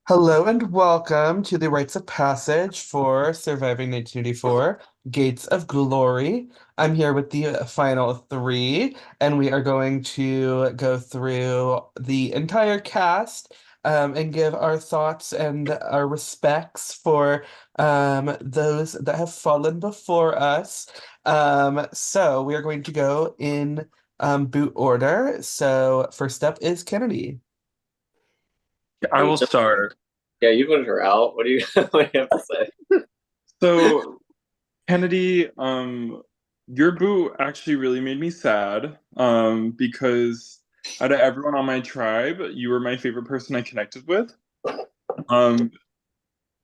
Hello and welcome to the Rites of Passage for Surviving 1984, Gates of Glory. I'm here with the final three, and we are going to go through the entire cast and give our thoughts and our respects for those that have fallen before us. So we are going to go in boot order. So first up is Kennedy. I You will just, start. yeah, you voted her out. What do you what do you have to say? So, Kennedy, your boo actually really made me sad. Because out of everyone on my tribe, you were my favorite person I connected with. Um,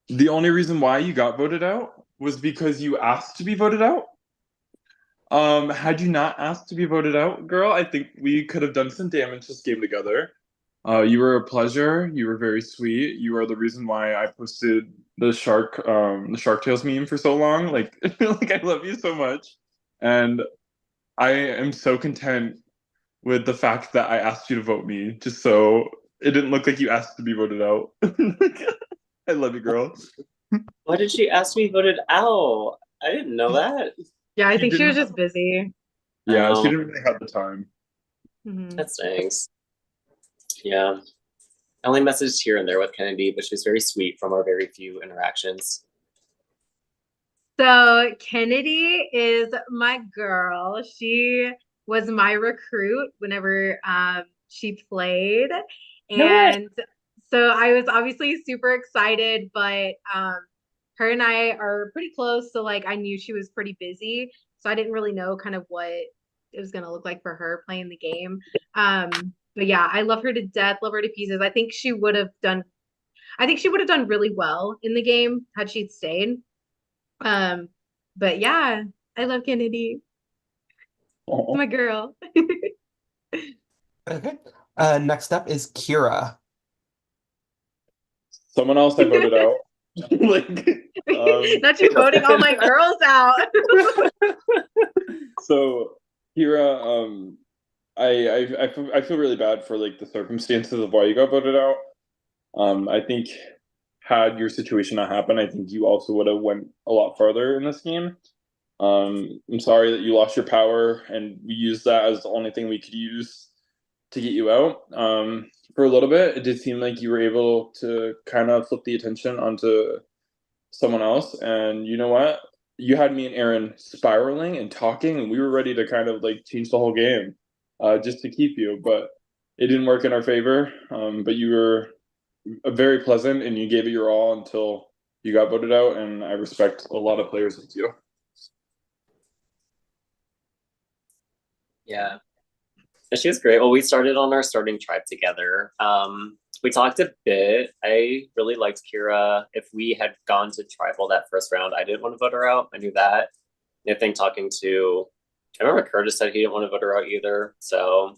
the only reason why you got voted out was because you asked to be voted out. Had you not asked to be voted out, girl, I think we could have done some damage this game together. You were a pleasure. You were very sweet. You are the reason why I posted the Shark Tales meme for so long. Like, like I love you so much, and I am so content with the fact that I asked you to vote me, just so it didn't look like you asked to be voted out. I love you, girl. Why did she ask me voted out? I didn't know that. Yeah, I She think she didn't was have, just busy. yeah, she Um, didn't really have the time. Mhm. that stinks. Yeah. I only messaged here and there with Kennedy, but she was very sweet from our very few interactions. So Kennedy is my girl. She was my recruit whenever she played. No way. And so I was obviously super excited, but her and I are pretty close, so like I knew she was pretty busy. So I didn't really know kind of what it was gonna look like for her playing the game. But yeah, I love her to death, love her to pieces. I think she would have done really well in the game had she stayed. Um, but yeah, I love Kennedy. Aw. My girl. Okay. Next up is Kira. Someone else I voted out. Like, um, Not you voting all my girls out. so Kira, I feel really bad for like the circumstances of why you got voted out. I think had your situation not happened, I think you also would have went a lot farther in this game. I'm sorry that you lost your power, and we used that as the only thing we could use to get you out. For a little bit, it did seem like you were able to kind of flip the attention onto someone else, and you know what? You had me and Aaron spiraling and talking, and we were ready to kind of like change the whole game, just to keep you, but it didn't work in our favor. But you were very pleasant, and you gave it your all until you got voted out, and I respect a lot of players like you. Yeah. And she was great. Well, we started on our starting tribe together. We talked a bit. I really liked Kira. If we had gone to tribal that first round, I didn't want to vote her out. I knew that. I think talking to, I remember Curtis said he didn't want to vote her out either. So,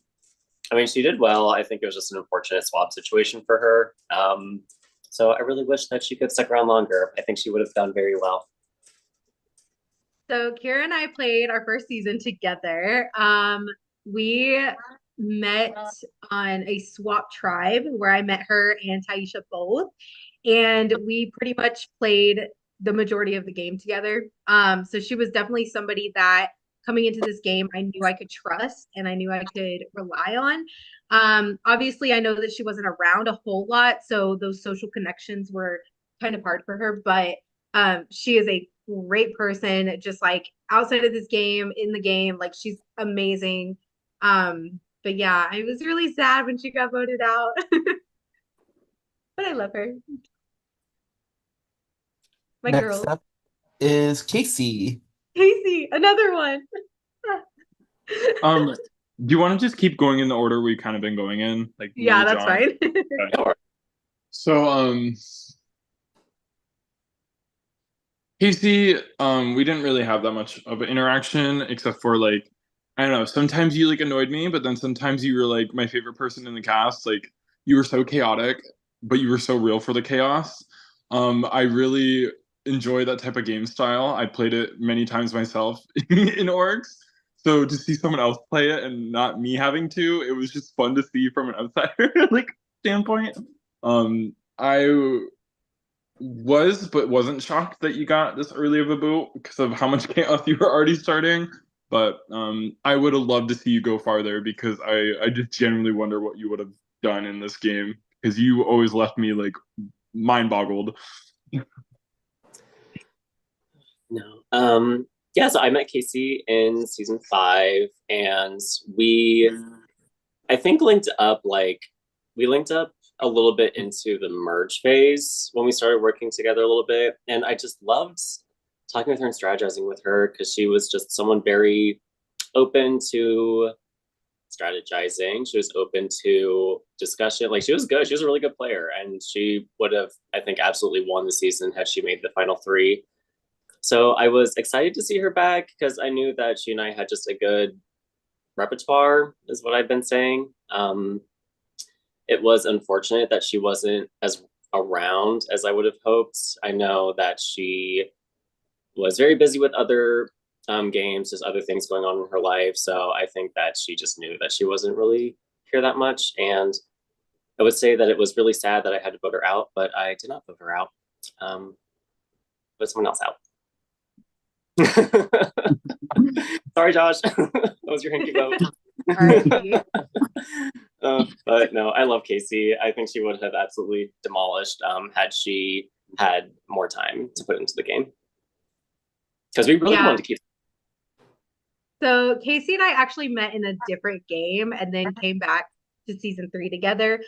I mean, she did well. I think it was just an unfortunate swap situation for her. So I really wish that she could stick around longer. I think she would have done very well. So Kira and I played our first season together. We met on a swap tribe where I met her and Taisha both, and we pretty much played the majority of the game together. So she was definitely somebody that coming into this game I knew I could trust and I knew I could rely on. Obviously, I know that she wasn't around a whole lot, so those social connections were kind of hard for her, but she is a great person, just like outside of this game, in the game, like she's amazing. But yeah, I was really sad when she got voted out, but I love her. My Next girl. up is Casey. Casey, another one. Um, do you want to just keep going in the order we've kind of been going in, like Yeah, me, that's John? fine. Okay. So, Casey, we didn't really have that much of an interaction except for like, I don't know, sometimes you like annoyed me, but then sometimes you were like my favorite person in the cast. Like you were so chaotic, but you were so real for the chaos. I really enjoy that type of game style. I played it many times myself in orgs. So to see someone else play it and not me having to, it was just fun to see from an outsider like standpoint. I was but wasn't shocked that you got this early of a boot because of how much chaos you were already starting. But I would have loved to see you go farther because I just genuinely wonder what you would have done in this game because you always left me like mind boggled. No. Yeah, so I met Casey in season 5, and we, I think, we linked up a little bit into the merge phase when we started working together a little bit. And I just loved talking with her and strategizing with her because she was just someone very open to strategizing. She was open to discussion. Like, she was good. She was a really good player, and she would have, I think, absolutely won the season had she made the final 3. So I was excited to see her back because I knew that she and I had just a good repertoire, is what I've been saying. It was unfortunate that she wasn't as around as I would have hoped. I know that she was very busy with other games, there's other things going on in her life. So I think that she just knew that she wasn't really here that much. And I would say that it was really sad that I had to vote her out, but I did not vote her out. Put someone else out. Sorry, Josh. That was your hinky vote. But no, I love Casey. I think she would have absolutely demolished had she had more time to put into the game. Because we really wanted to keep. So Casey and I actually met in a different game and then came back to season 3 together.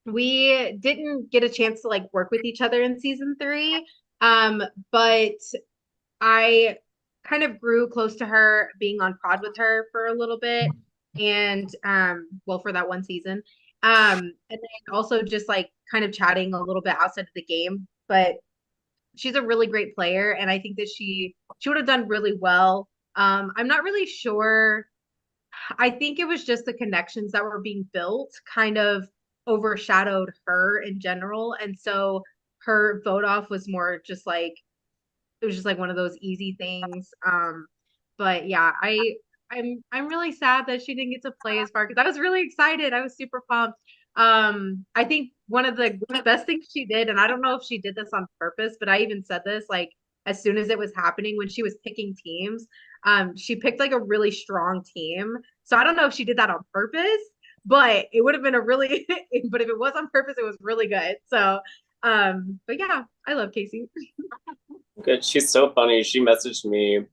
We didn't get a chance to like work with each other in season 3. But I kind of grew close to her being on prod with her for a little bit. And well, for that one season. And then also just like kind of chatting a little bit outside of the game. But she's a really great player, and I think that she would have done really well. I'm not really sure. I think it was just the connections that were being built kind of overshadowed her in general. And so her vote off was more just like it was just like one of those easy things. But yeah, I'm really sad that she didn't get to play as far because I was really excited. I was super pumped. I think one of the best things she did, and I don't know if she did this on purpose, but I even said this like as soon as it was happening when she was picking teams, she picked like a really strong team. So I don't know if she did that on purpose, but it would have been a really but if it was on purpose, it was really good. So but yeah, I love Casey. Good. She's so funny. She messaged me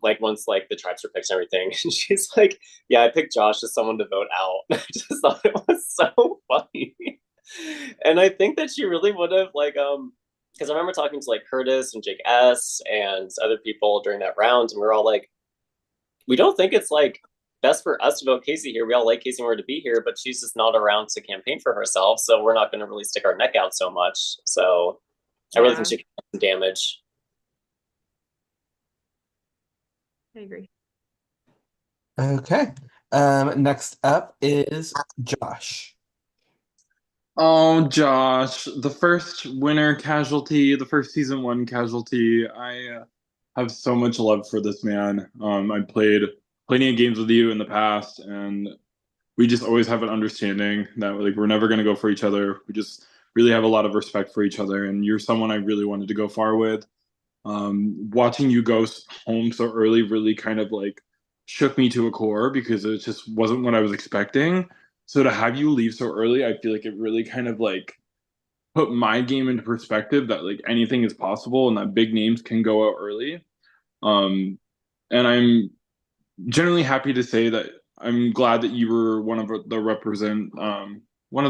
like once like the tribes were picked and everything. And she's like, yeah, I picked Josh as someone to vote out. I just thought it was so funny. And I think that she really would have like because I remember talking to like Curtis and Jake S and other people during that round, and we are all like, we don't think it's like best for us to vote Casey here. We all like Casey and we're to be here, but she's just not around to campaign for herself. So we're not going to really stick our neck out so much. So I really think she can do some damage. I agree. Okay. Next up is Josh. Oh, Josh, the first winner casualty, the first season 1 casualty. I have so much love for this man. I played plenty of games with you in the past, and we just always have an understanding that like we're never going to go for each other. We just really have a lot of respect for each other, and you're someone I really wanted to go far with. Watching you go home so early really kind of like shook me to a core because it just wasn't what I was expecting. So to have you leave so early, I feel like it really kind of like put my game into perspective that like anything is possible and that big names can go out early. And I'm generally happy to say that I'm glad that you were one of the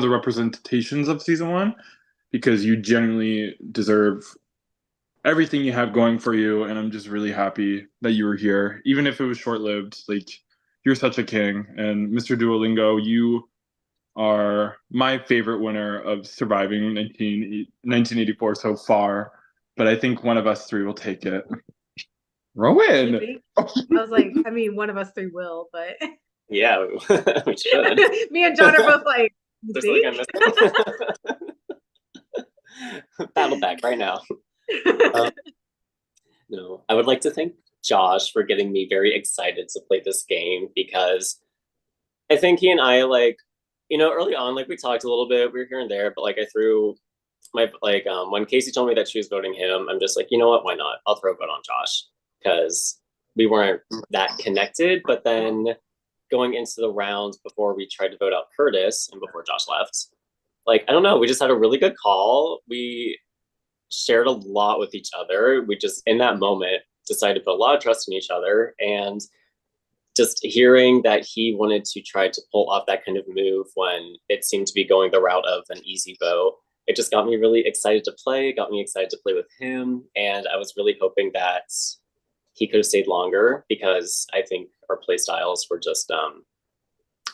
representations of season 1 because you genuinely deserve everything you have going for you, and I'm just really happy that you were here, even if it was short-lived. Like, you're such a king, and Mr. Duolingo, you are my favorite winner of surviving 1984 so far, but I think one of us 3 will take it. Rowan! I was like, I mean, one of us 3 will, but yeah, we should. Me and John are both like, battle back right now. No, I would like to thank Josh for getting me very excited to play this game because I think he and I like early on, like we talked a little bit, we were here and there, but like I threw my when Casey told me that she was voting him, I'm just like, you know what, why not? I'll throw a vote on Josh because we weren't that connected. But then going into the rounds before we tried to vote out Curtis and before Josh left, like I don't know, we just had a really good call. We shared a lot with each other. We just in that moment decided to put a lot of trust in each other, and just hearing that he wanted to try to pull off that kind of move when it seemed to be going the route of an easy vote, it just got me really excited to play, got me excited to play with him. And I was really hoping that he could have stayed longer because I think our play styles were just I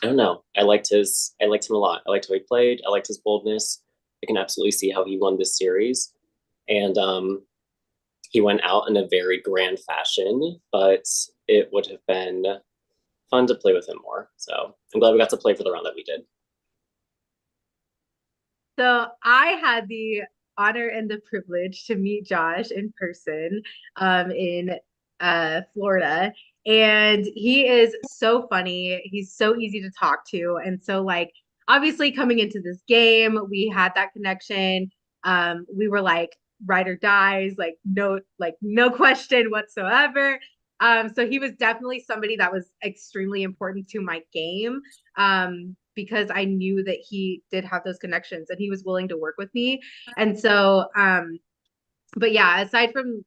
don't know. I liked him a lot. I liked how he played. I liked his boldness. I can absolutely see how he won this series. And he went out in a very grand fashion, but it would have been fun to play with him more. So I'm glad we got to play for the round that we did. So I had the honor and the privilege to meet Josh in person in Florida. And he is so funny. He's so easy to talk to. And so like obviously coming into this game, we had that connection. We were like ride or dies, like no question whatsoever. So he was definitely somebody that was extremely important to my game. Because I knew that he did have those connections and he was willing to work with me. And so, but yeah, aside from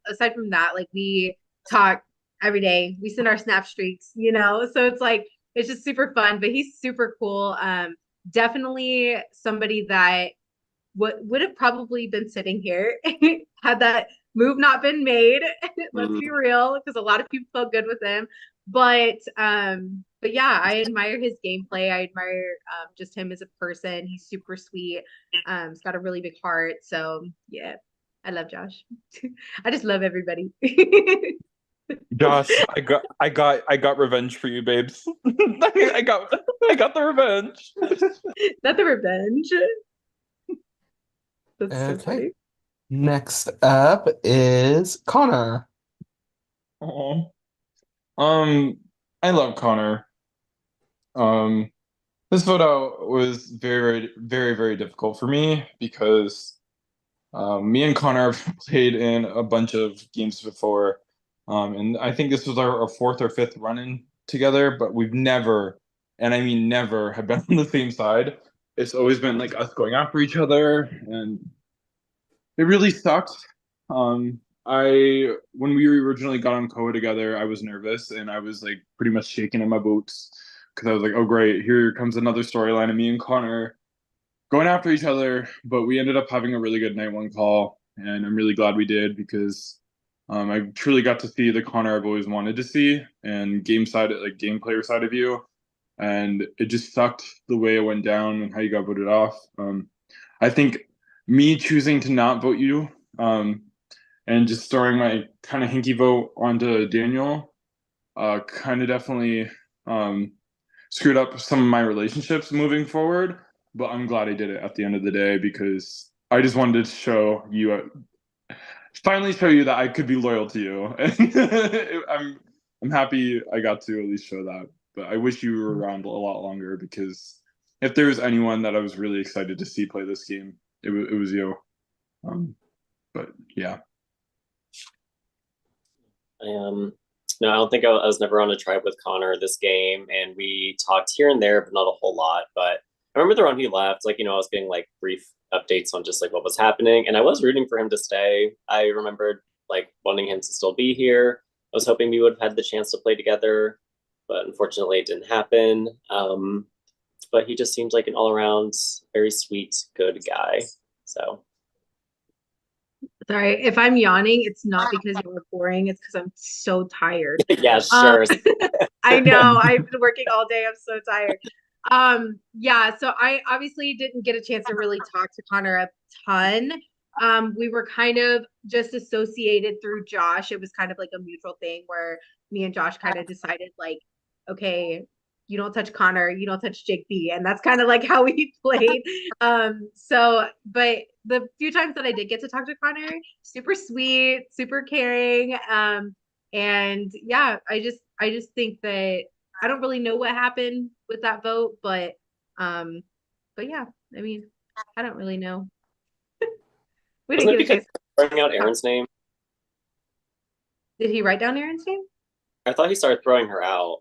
that, like we talk every day. We send our snap streaks, So it's like it's just super fun. But he's super cool. Definitely somebody that would have probably been sitting here had that move not been made. Let's be real, because a lot of people felt good with him. But yeah, I admire his gameplay. I admire just him as a person. He's super sweet. He's got a really big heart. So yeah, I love Josh. I just love everybody. Josh, I got revenge for you, babes. I got the revenge. Not the revenge. That's so Okay. funny. Next up is Connor. Oh, I love Connor. Um, this photo was very, very, very difficult for me because me and Connor have played in a bunch of games before. And I think this was our fourth or fifth run-in together, but we've never, and I mean never, have been on the same side. It's always been like us going after each other, and it really sucked. When we originally got on Koa together, I was nervous and I was like pretty much shaking in my boots because I was like, oh great, here comes another storyline of me and Connor going after each other. But we ended up having a really good night one call, and I'm really glad we did because I truly got to see the Connor I've always wanted to see and game player side of you. And it just sucked the way it went down and how you got voted off. I think me choosing to not vote you and just throwing my kind of hinky vote onto Daniel kind of definitely screwed up some of my relationships moving forward. But I'm glad I did it at the end of the day because I just wanted to finally show you that I could be loyal to you. And I'm happy I got to at least show that. But I wish you were around a lot longer because if there was anyone that I was really excited to see play this game, it was you. But yeah. No, I don't think I was never on a tribe with Connor this game, and we talked here and there, but not a whole lot. But I remember the round he left, like, I was getting like brief updates on just like what was happening, and I was rooting for him to stay. I remembered like wanting him to still be here. I was hoping we would have had the chance to play together, but unfortunately it didn't happen. But he just seemed like an all around very sweet, good guy. So Sorry, if I'm yawning, it's not because you were boring, it's because I'm so tired. yeah, sure. I know, I've been working all day. I'm so tired. Yeah, so I obviously didn't get a chance to really talk to Connor a ton. We were kind of just associated through Josh. It was kind of like a mutual thing where me and Josh kind of decided like, okay, you don't touch Connor, you don't touch Jake B. And that's kind of like how we played. But the few times that I did get to talk to Connor, super sweet, super caring. And yeah, I just think that I don't really know what happened with that vote, but But yeah, I mean, I don't really know. We didn't Wasn't it get a because chance. throwing out Aaron's name? Did he write down Aaron's name? I thought he started throwing her out.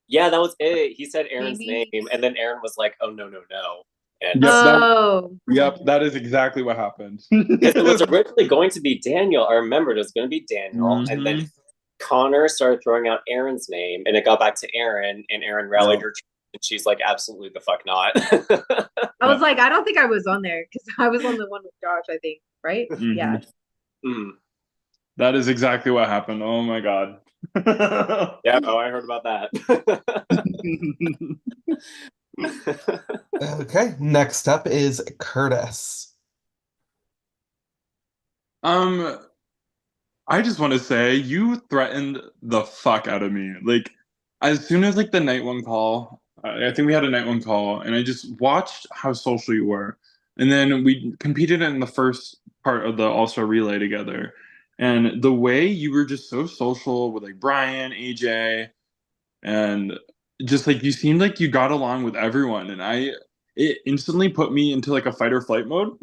Yeah, that was it. He said Aaron's name, Maybe. and then Aaron was like, "Oh no, no, no," and Yep, that Oh, yep, that is exactly what happened. because it was originally going to be Daniel. I remembered it was going to be Daniel, and then Mhm. Connor started throwing out Aaron's name, and it got back to Aaron, and Aaron rallied Yep. her, and she's like, "Absolutely the fuck not." I was Yep. like, I don't think I was on there because I was on the one with Josh, I think, right? Yeah. Mhm. Mm. That is exactly what happened. Oh my god. Yeah, oh, I heard about that. Okay, next up is Curtis. Um, I just want to say you threatened the fuck out of me. Like, as soon as like the night one call, I think we had a night one call, and I just watched how social you were, and then we competed in the first part of the All Star Relay together, and the way you were just so social with like Brian, AJ, and just like you seemed like you got along with everyone, and it instantly put me into like a fight or flight mode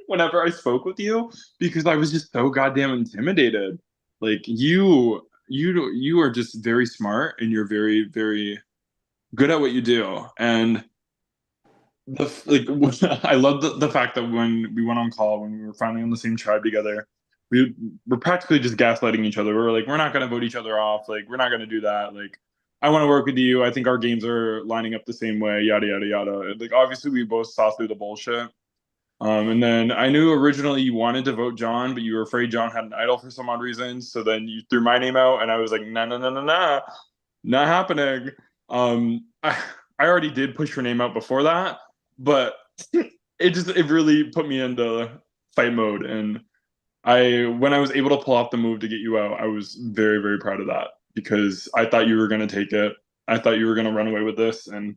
whenever I spoke with you because I was just so goddamn intimidated. Like you are just very smart and you're very very good at what you do. And I love the fact that when we went on call when we were finally on the same tribe together, we were practically just gaslighting each other. We were like, we're not gonna vote each other off. Like we're not gonna do that. Like I want to work with you. I think our games are lining up the same way. Yada yada yada. Like obviously we both saw through the bullshit. And then I knew originally you wanted to vote John, but you were afraid John had an idol for some odd reason. So then you threw my name out, and I was like, no, no, no, no, no, not happening. I already did push your name out before that, but it really put me into fight mode. And when I was able to pull off the move to get you out, I was very, very proud of that because I thought you were going to take it. I thought you were going to run away with this. And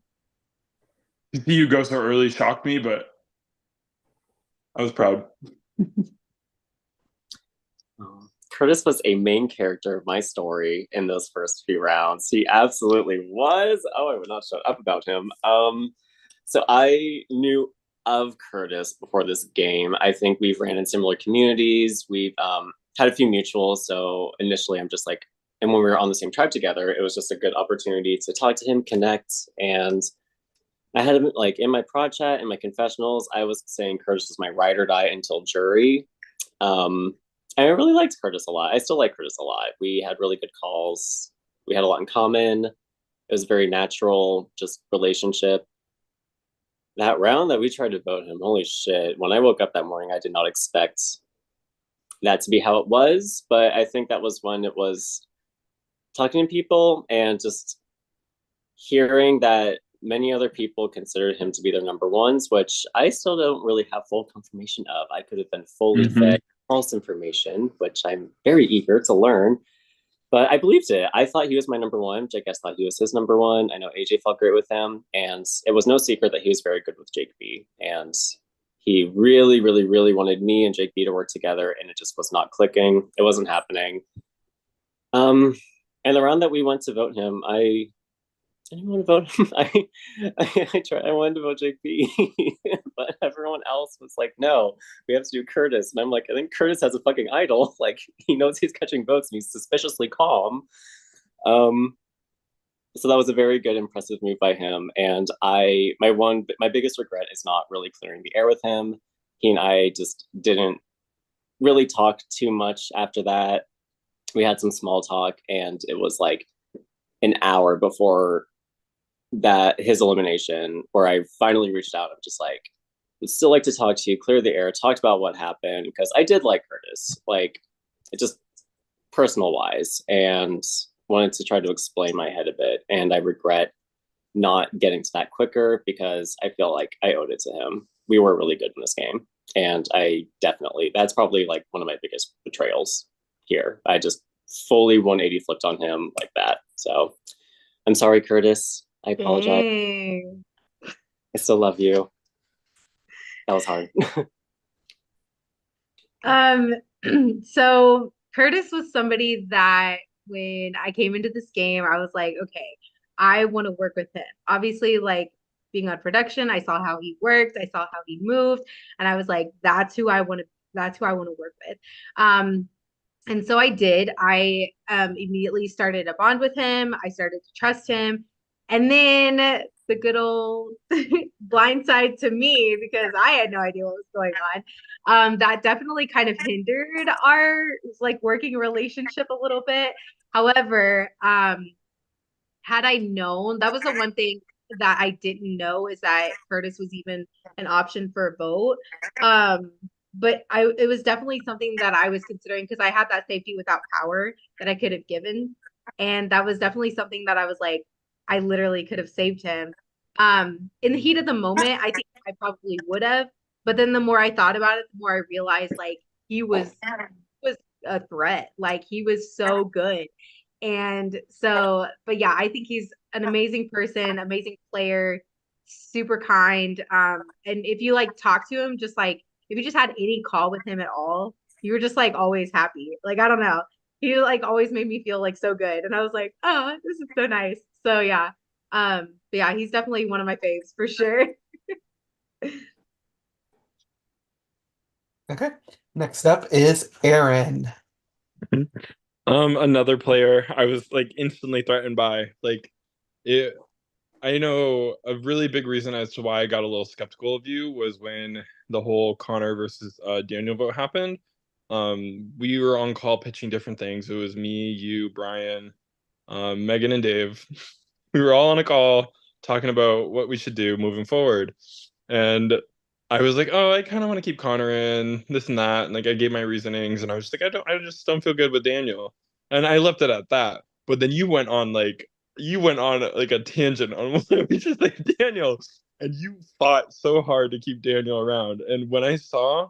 to see you go so early shocked me, but I was proud. Curtis was a main character of my story in those first few rounds. He absolutely was. Oh, I would not shut up about him. So I knew of Curtis before this game. I think we've ran in similar communities. We've had a few mutuals. So initially, I'm just like, and when we were on the same tribe together, it was just a good opportunity to talk to him, connect, and I had him like in my prod chat, in my confessionals. I was saying Curtis was my ride or die until jury. Um, I really liked Curtis a lot. I still like Curtis a lot. We had really good calls. We had a lot in common. It was a very natural, just relationship. That round that we tried to vote him, holy shit. When I woke up that morning, I did not expect that to be how it was. But I think that was when it was talking to people and just hearing that many other people considered him to be their number ones, which I still don't really have full confirmation of. I could have been fully Mm-hmm. fed false information, which I'm very eager to learn. But I believed it. I thought he was my number one. Jake S thought he was his number one. I know AJ felt great with him. And it was no secret that he was very good with Jake B. And he really, really, really wanted me and Jake B to work together. And it just was not clicking. It wasn't happening. And the round that we went to vote him, I didn't want to vote him. I wanted to vote Jake B, but everyone else was like, no, we have to do Curtis. And I'm like, I think Curtis has a fucking idol. Like he knows he's catching votes and he's suspiciously calm. Um, so that was a very good, impressive move by him. And my biggest regret is not really clearing the air with him. He and I just didn't really talk too much after that. We had some small talk, and it was like an hour before that his elimination where I finally reached out. I'm just like, I'd still like to talk to you, clear the air, talked about what happened because I did like Curtis, like it just personal wise, and wanted to try to explain my head a bit. And I regret not getting to that quicker because I feel like I owed it to him. We were really good in this game. And that's probably like one of my biggest betrayals here. I just fully 180 flipped on him like that. So I'm sorry, Curtis. I apologize. Dang. I still love you. That was hard. Um, so Curtis was somebody that when I came into this game, I was like, okay, I want to work with him. Obviously, like being on production. I saw how he worked. I saw how he moved, and I was like, that's who I want to. That's who I want to work with. And so I did. I immediately started a bond with him. I started to trust him. And then the good old blind side to me, because I had no idea what was going on, that definitely kind of hindered our like working relationship a little bit. However, had I known, that was the one thing that I didn't know is that Curtis was even an option for a vote. Um, but it was definitely something that I was considering because I had that safety without power that I could have given. And that was definitely something that I was like, I literally could have saved him. In the heat of the moment, I think I probably would have. But then the more I thought about it, the more I realized like he was a threat. Like he was so good. And so, but yeah, I think he's an amazing person, amazing player, super kind. And if you like talk to him, just like if you just had any call with him at all, you were just like always happy. Like, I don't know. He like always made me feel like so good. And I was like, oh, this is so nice. So yeah. But yeah, he's definitely one of my faves for sure. Okay. Next up is Aaron. Another player I was like instantly threatened by. Like it I know a really big reason as to why I got a little skeptical of you was when the whole Connor versus Daniel vote happened. We were on call pitching different things. It was me, you, Brian, Megan, and Dave. We were all on a call talking about what we should do moving forward. And I was like, oh, I kind of want to keep Connor in this and that. And like I gave my reasonings, and I was just like, I just don't feel good with Daniel. And I left it at that. But then you went on like a tangent on which is like Daniel, and you fought so hard to keep Daniel around. And when I saw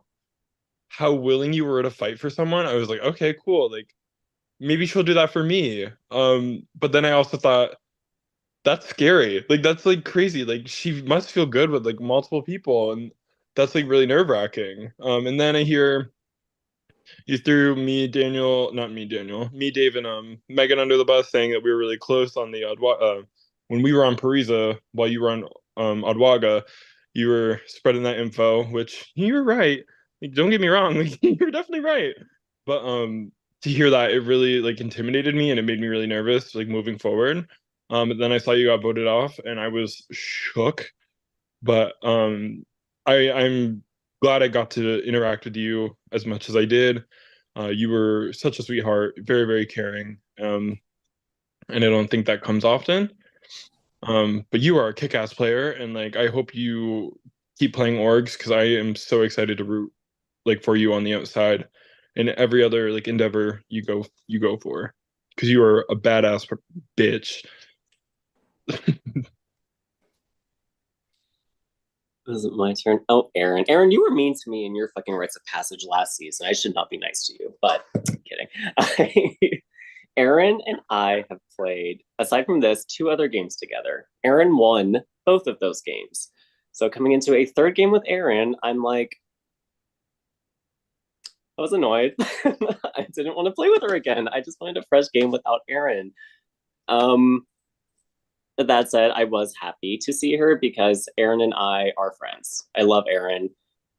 how willing you were to fight for someone, I was like, okay, cool. Like maybe she'll do that for me. But then I also thought that's scary. Like that's like crazy. Like she must feel good with like multiple people, and that's like really nerve-wracking. And then I hear you threw me, Daniel, not me, Daniel, me, Dave, and Megan under the bus, saying that we were really close on the when we were on Parisa while you were on Odwaga, you were spreading that info, which you were right. Like, don't get me wrong, like, you're definitely right. But to hear that, it really like intimidated me and it made me really nervous, like moving forward. And then I saw you got voted off, and I was shook. But I'm glad I got to interact with you as much as I did. You were such a sweetheart, very, very caring. And I don't think that comes often. But you are a kick-ass player, and like I hope you keep playing orgs because I am so excited to root like for you on the outside and every other like endeavor you go for because you are a badass bitch. Was it my turn? Oh, Aaron. Aaron, you were mean to me in your fucking rites of passage last season. I should not be nice to you, but kidding. Aaron and I have played, aside from this, 2 other games together. Aaron won both of those games. So coming into a third game with Aaron, I'm like, I was annoyed. I didn't want to play with her again. I just wanted a fresh game without Aaron. Um, that said, I was happy to see her because Aaron and I are friends. I love Aaron.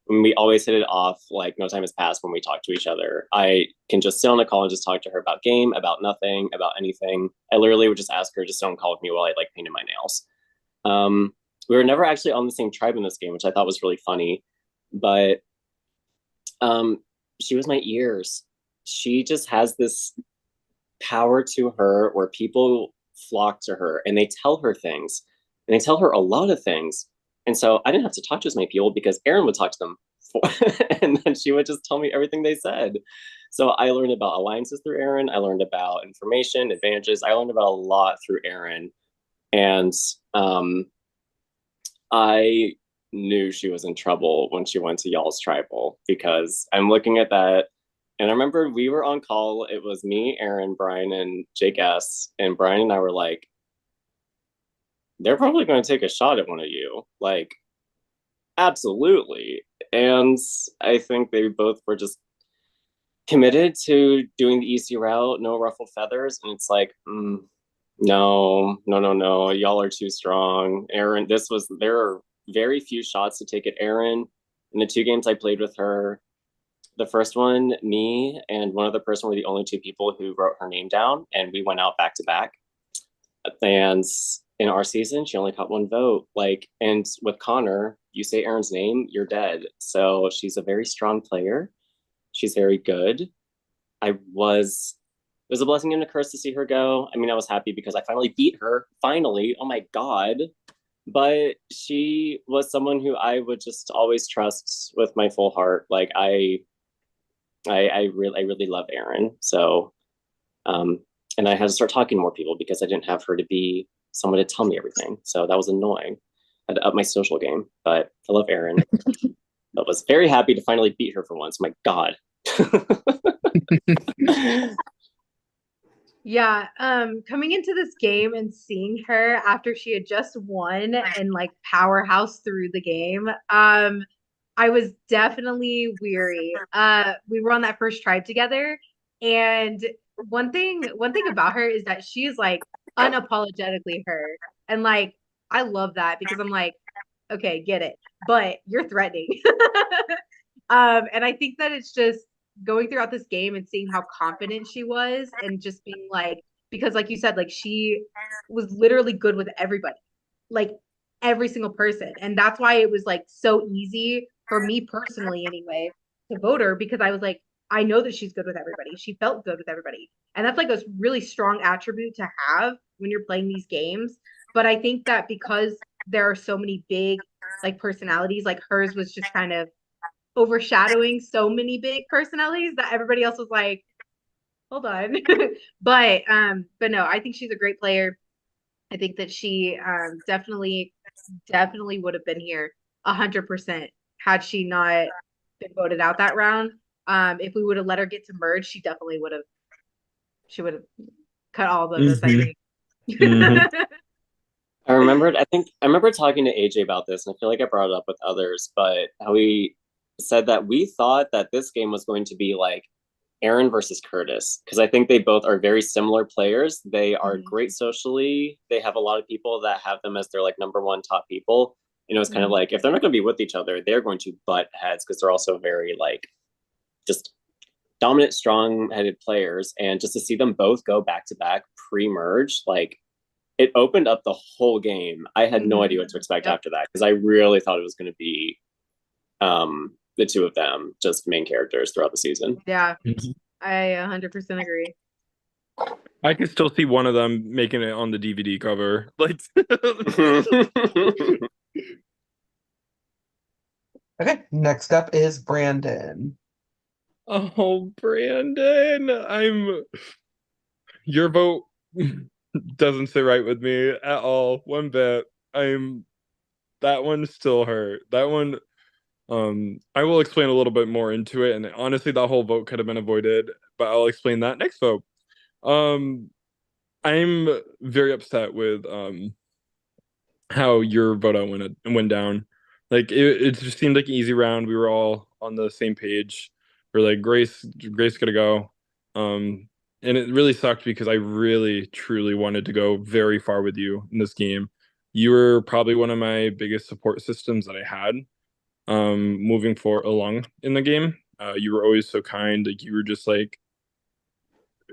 We always hit it off like no time has passed when we talk to each other. I can just sit on the call and just talk to her about game, about nothing, about anything. I literally would just ask her, just don't call with me while I like painted my nails. We were never actually on the same tribe in this game, which I thought was really funny. But she was my ears. She just has this power to her where people flock to her and they tell her things, and they tell her a lot of things. And so I didn't have to talk to as many people because Erin would talk to them and then she would just tell me everything they said. So I learned about alliances through Erin. I learned about information, advantages. I learned about a lot through Erin. And I knew she was in trouble when she went to y'all's tribal because I'm looking at that. And I remember we were on call. It was me, Aaron, Brian, and Jake S. And Brian and I were like, they're probably going to take a shot at one of you. Like, absolutely. And I think they both were just committed to doing the easy route, no ruffled feathers. And it's like, No, no, no, no. Y'all are too strong. Erin, there are very few shots to take at Erin. In the 2 games I played with her, the first one, me and one other person were the only 2 people who wrote her name down, and we went out back to back. And in our season, she only got 1 vote. Like, and with Connor, you say Erin's name, you're dead. So she's a very strong player. She's very good. I was It was a blessing and a curse to see her go. I mean, I was happy because I finally beat her. Finally. Oh my God. But she was someone who I would just always trust with my full heart. Like I really love Erin. So um and I had to start talking to more people because I didn't have her to be someone to tell me everything. So that was annoying. I had to up my social game. But I love Erin. But was very happy to finally beat her for once. My God. Yeah, coming into this game and seeing her after she had just won and like powerhouse through the game, I was definitely weary. We were on that first tribe together, and one thing about her is that she is like unapologetically her. And like I love that because I'm like, okay, get it, but you're threatening. And I think that it's just going throughout this game and seeing how confident she was and just being like, because like you said, like she was literally good with everybody, like every single person. And that's why it was like so easy for me personally, anyway, to vote her because I was like, I know that she's good with everybody. She felt good with everybody. And that's like a really strong attribute to have when you're playing these games. But I think that because there are so many big like personalities, like hers was just kind of overshadowing so many big personalities that everybody else was like, hold on. But no, I think she's a great player. I think that she definitely would have been here 100% had she not been voted out that round. If we would have let her get to merge, she would have cut all the votes, I Hmm. think. Hmm. I remember talking to AJ about this, and I feel like I brought it up with others, but how we said that we thought that this game was going to be like Aaron versus Curtis, because I think they both are very similar players. They are great Mhm. socially. They have a lot of people that have them as their like number one top people. You know, it's kind of Mhm. like if they're not going to be with each other, they're going to butt heads because they're also very like just dominant, strong-headed players. And just to see them both go back to back pre-merge, like it opened up the whole game. I had no idea Mhm. what to expect Yep. after that because I really thought it was going to be the 2 of them just main characters throughout the season. Yeah, I 100% agree. I can still see one of them making it on the DVD cover. Like, Okay, next up is Brandon. oh, Brandon, your vote doesn't sit right with me at all, one bit. I'm That one still hurt. That one, I will explain a little bit more into it, and honestly, that whole vote could have been avoided, but I'll explain that next vote. Um, I'm very upset with how your vote out went down. Like it just seemed like an easy round. We were all on the same page. We're like Grace gotta go. Um, and it really sucked because I really truly wanted to go very far with you in this game. You were probably one of my biggest support systems that I had moving for along in the game. You were always so kind. Like you were just like,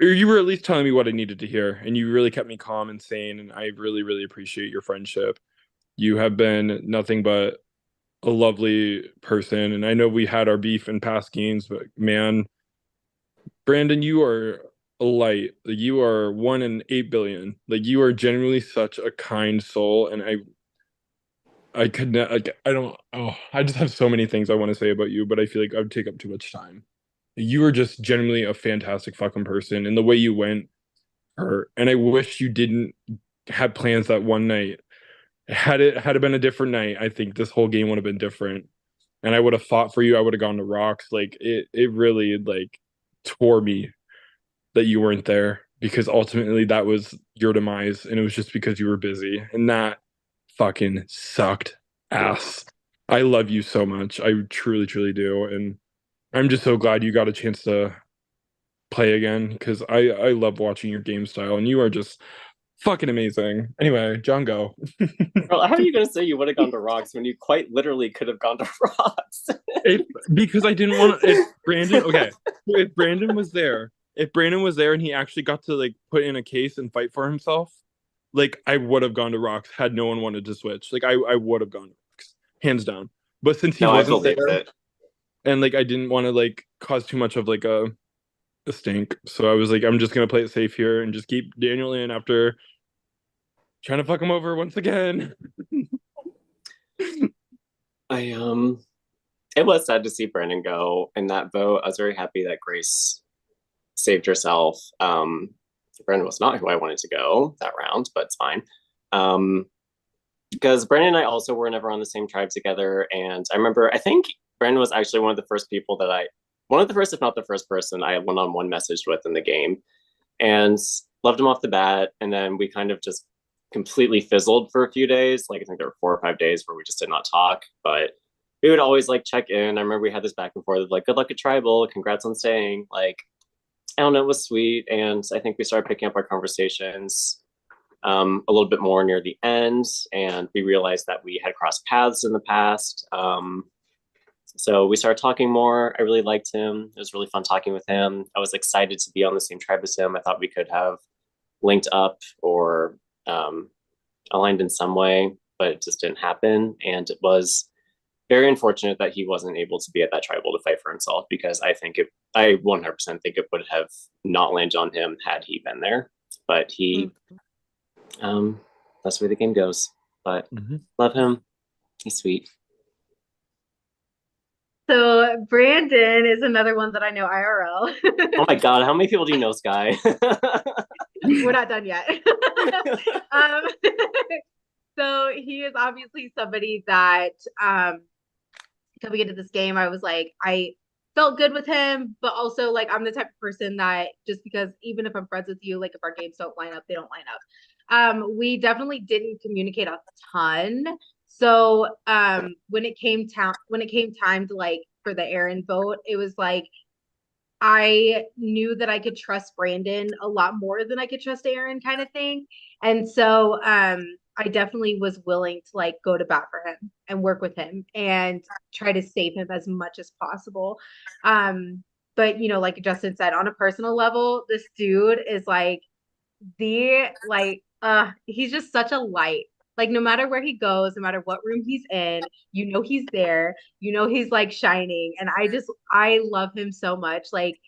or you were at least telling me what I needed to hear, and you really kept me calm and sane. And I really, really appreciate your friendship. You have been nothing but a lovely person. And I know we had our beef in past games, but man, Brandon, you are a light. Like, you are 1 in 8 billion. Like you are genuinely such a kind soul. And I could not, like, I don't, oh, I just have so many things I want to say about you, but I feel like I would take up too much time. You are just genuinely a fantastic fucking person. And the way you went hurt. And I wish you didn't have plans that one night. Had it been a different night, I think this whole game would have been different. And I would have fought for you. I would have gone to rocks. Like it really like tore me that you weren't there because ultimately that was your demise and it was just because you were busy. And that fucking sucked ass. I love you so much. I truly, truly do. And I'm just so glad you got a chance to play again because I love watching your game style and you are just Fucking amazing. Anyway, John, go. Girl, how are you gonna say you would have gone to rocks when you quite literally could have gone to rocks? Because I didn't want to. If Brandon, okay, if Brandon was there, and he actually got to like put in a case and fight for himself, like I would have gone to rocks had no one wanted to switch. Like I would have gone to rocks, hands down. But since he No, I wasn't believe there, it. and like I didn't want to like cause too much of like a stink, so I was like, I'm just gonna play it safe here and just keep Daniel in after trying to fuck him over once again. I it was sad to see Brandon go in that vote. I was very happy that Grace saved herself. Brandon was not who I wanted to go that round, but it's fine. Because Brandon and I also were never on the same tribe together. And I remember, I think Brandon was actually one of the first people that one of the first, if not the first person I one-on-one messaged with in the game. And loved him off the bat. And then we kind of just completely fizzled for a few days. Like I think there were 4 or 5 days where we just did not talk. But we would always like check in. I remember we had this back and forth of like, good luck at tribal, congrats on staying. Like, I don't know, it was sweet. And I think we started picking up our conversations a little bit more near the end. And we realized that we had crossed paths in the past. So we started talking more. I really liked him. It was really fun talking with him. I was excited to be on the same tribe as him. I thought we could have linked up or aligned in some way, but it just didn't happen. And it was very unfortunate that he wasn't able to be at that tribal to fight for himself, because I 100% think it would have not landed on him had he been there. But he, that's the way the game goes. But love him. He's sweet. So Brandon is another one that I know IRL. Oh my God, how many people do you know, Sky? We're not done yet. um, so he is obviously somebody that coming into this game, I was like, I felt good with him, but also like I'm the type of person that just because even if I'm friends with you, like if our games don't line up, they don't line up. We definitely didn't communicate a ton. So when it came time to like for the Aaron vote, it was like I knew that I could trust Brandon a lot more than I could trust Aaron kind of thing. And so I definitely was willing to like go to bat for him and work with him and try to save him as much as possible. But you know, like Justin said, on a personal level, this dude is like he's just such a light. Like no matter where he goes, no matter what room he's in, you know he's there, you know he's like shining. And I love him so much. Like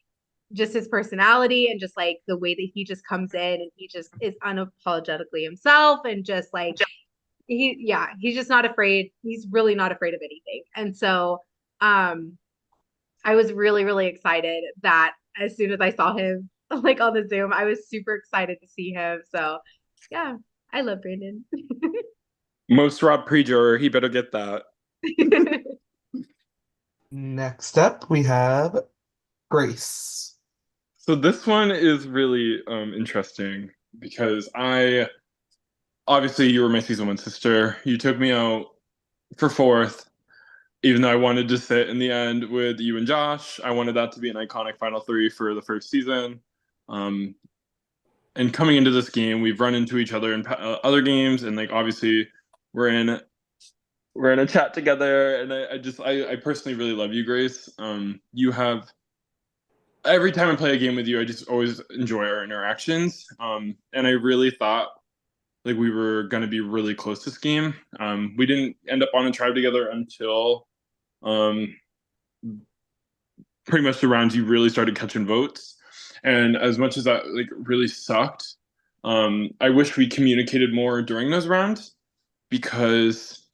just his personality and just like the way that he just comes in and he just is unapologetically himself and just like he's just not afraid. He's really not afraid of anything. And so I was really, really excited that as soon as I saw him like on the Zoom, I was super excited to see him. So yeah, I love Brandon. Most Rob Preacher, he better get that. Next up, we have Grace. So this one is really interesting because obviously you were my season 1 sister. You took me out for 4th, even though I wanted to sit in the end with you and Josh. I wanted that to be an iconic Final 3 for the first season. And coming into this game, we've run into each other in other games, and like obviously we're in a chat together, and I personally really love you, Grace. You have every time I play a game with you, I just always enjoy our interactions. And I really thought like we were gonna be really close this game. We didn't end up on a tribe together until pretty much the rounds you really started catching votes. And as much as that like really sucked, I wish we communicated more during those rounds, because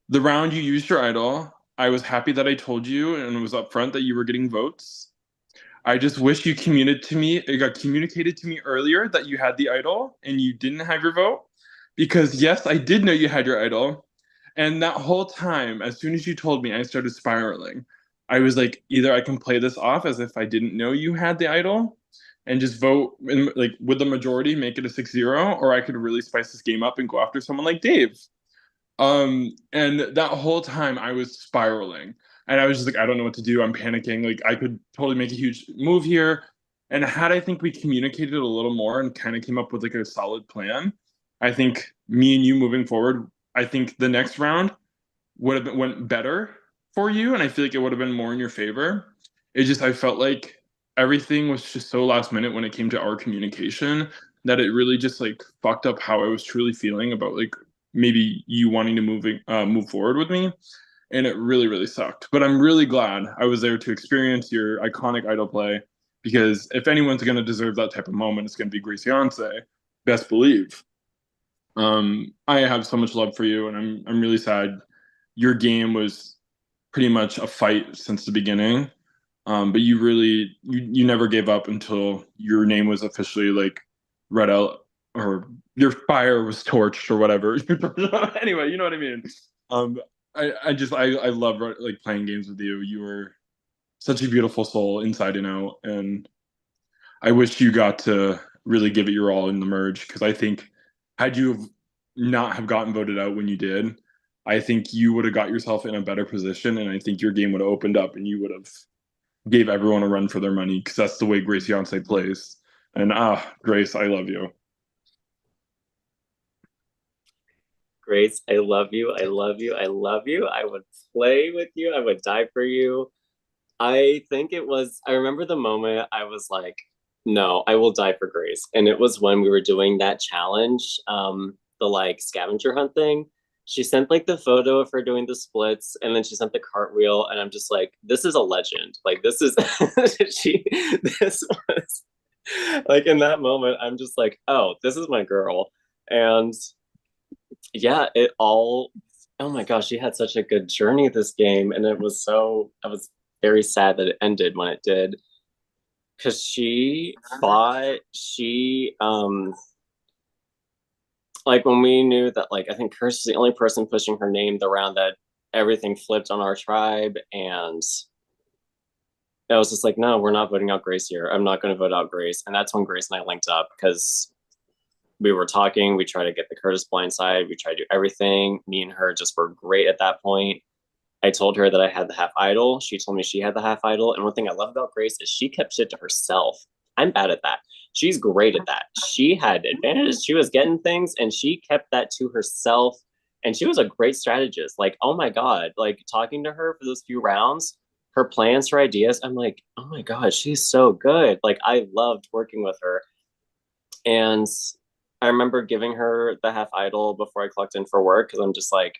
the round you used your idol, I was happy that I told you and it was upfront that you were getting votes. I just wish it got communicated to me earlier that you had the idol and you didn't have your vote. Because yes, I did know you had your idol. And that whole time, as soon as you told me, I started spiraling. I was like, either I can play this off as if I didn't know you had the idol and just vote like with the majority, make it a 6-0, or I could really spice this game up and go after someone like Dave. And that whole time I was spiraling. And I was just like, I don't know what to do. I'm panicking. Like I could totally make a huge move here. And had I think we communicated a little more and kind of came up with like a solid plan, I think me and you moving forward, I think the next round would have been, went better for you, and I feel like it would have been more in your favor. It just I felt like everything was just so last minute when it came to our communication that it really just like fucked up how I was truly feeling about like maybe you wanting to move forward with me, and it really really sucked. But I'm really glad I was there to experience your iconic idol play because if anyone's going to deserve that type of moment, it's going to be Grace Yonsei, best believe. I have so much love for you, and I'm really sad. Your game was pretty much a fight since the beginning, but you never gave up until your name was officially like read out or your fire was torched or whatever. Anyway, you know what I mean. Um, I love like playing games with you. You were such a beautiful soul inside and out, and I wish you got to really give it your all in the merge because I think had you not have gotten voted out when you did, I think you would have got yourself in a better position, and I think your game would have opened up, and you would have gave everyone a run for their money because that's the way Grace Yonsei plays. And Grace, I love you. Grace, I love you. I love you. I love you. I would play with you. I would die for you. I remember the moment I was like, no, I will die for Grace. And it was when we were doing that challenge, the like scavenger hunt thing. She sent like the photo of her doing the splits and then she sent the cartwheel. And I'm just like, this is a legend. Like, this is, this was like in that moment, I'm just like, oh, this is my girl. And yeah, oh my gosh, she had such a good journey this game. And I was very sad that it ended when it did because like when we knew that like I think Kirst was the only person pushing her name the round that everything flipped on our tribe, and I was just like, no, we're not voting out Grace here. I'm not going to vote out Grace. And that's when Grace and I linked up because we were talking. We tried to get the Curtis blind side. We tried to do everything. Me and her just were great at that point. I told her that I had the half idol. She told me she had the half idol. And one thing I love about Grace is she kept shit to herself. I'm bad at that. She's great at that. She had advantages. She was getting things and she kept that to herself. And she was a great strategist. Like, oh my God, like talking to her for those few rounds, her plans, her ideas, I'm like, oh my God, she's so good. Like, I loved working with her. And I remember giving her the half idol before I clocked in for work because I'm just like,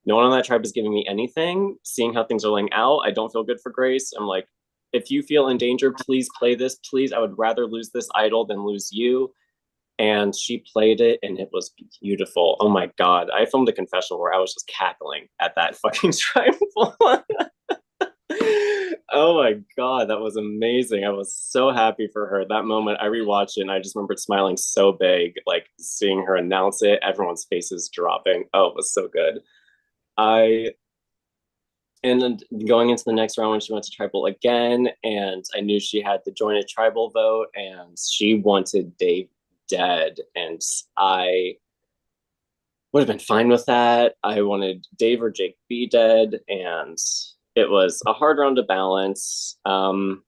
no one on that tribe is giving me anything. Seeing how things are laying out, I don't feel good for Grace. I'm like, if you feel in danger, please play this. Please, I would rather lose this idol than lose you. And she played it and it was beautiful. Oh my God. I filmed a confessional where I was just cackling at that fucking tribal. Oh my God, that was amazing. I was so happy for her. That moment, I rewatched it and I just remembered smiling so big, like seeing her announce it, everyone's faces dropping. Oh, it was so good. I and then going into the next round when she went to tribal again, and I knew she had to join a tribal vote, and she wanted Dave dead, and I would have been fine with that. I wanted Dave or Jake be dead, and it was a hard round to balance. And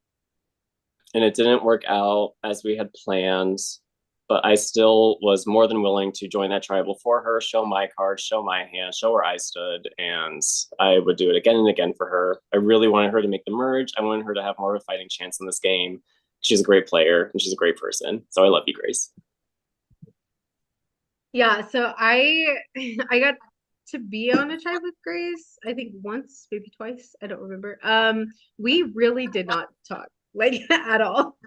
it didn't work out as we had planned, but I still was more than willing to join that tribal for her, show my card, show my hand, show where I stood, and I would do it again and again for her. I really wanted her to make the merge. I wanted her to have more of a fighting chance in this game. She's a great player and she's a great person. So I love you, Grace. Yeah, so I got to be on a tribe with Grace, I think once, maybe twice, I don't remember. We really did not talk like at all.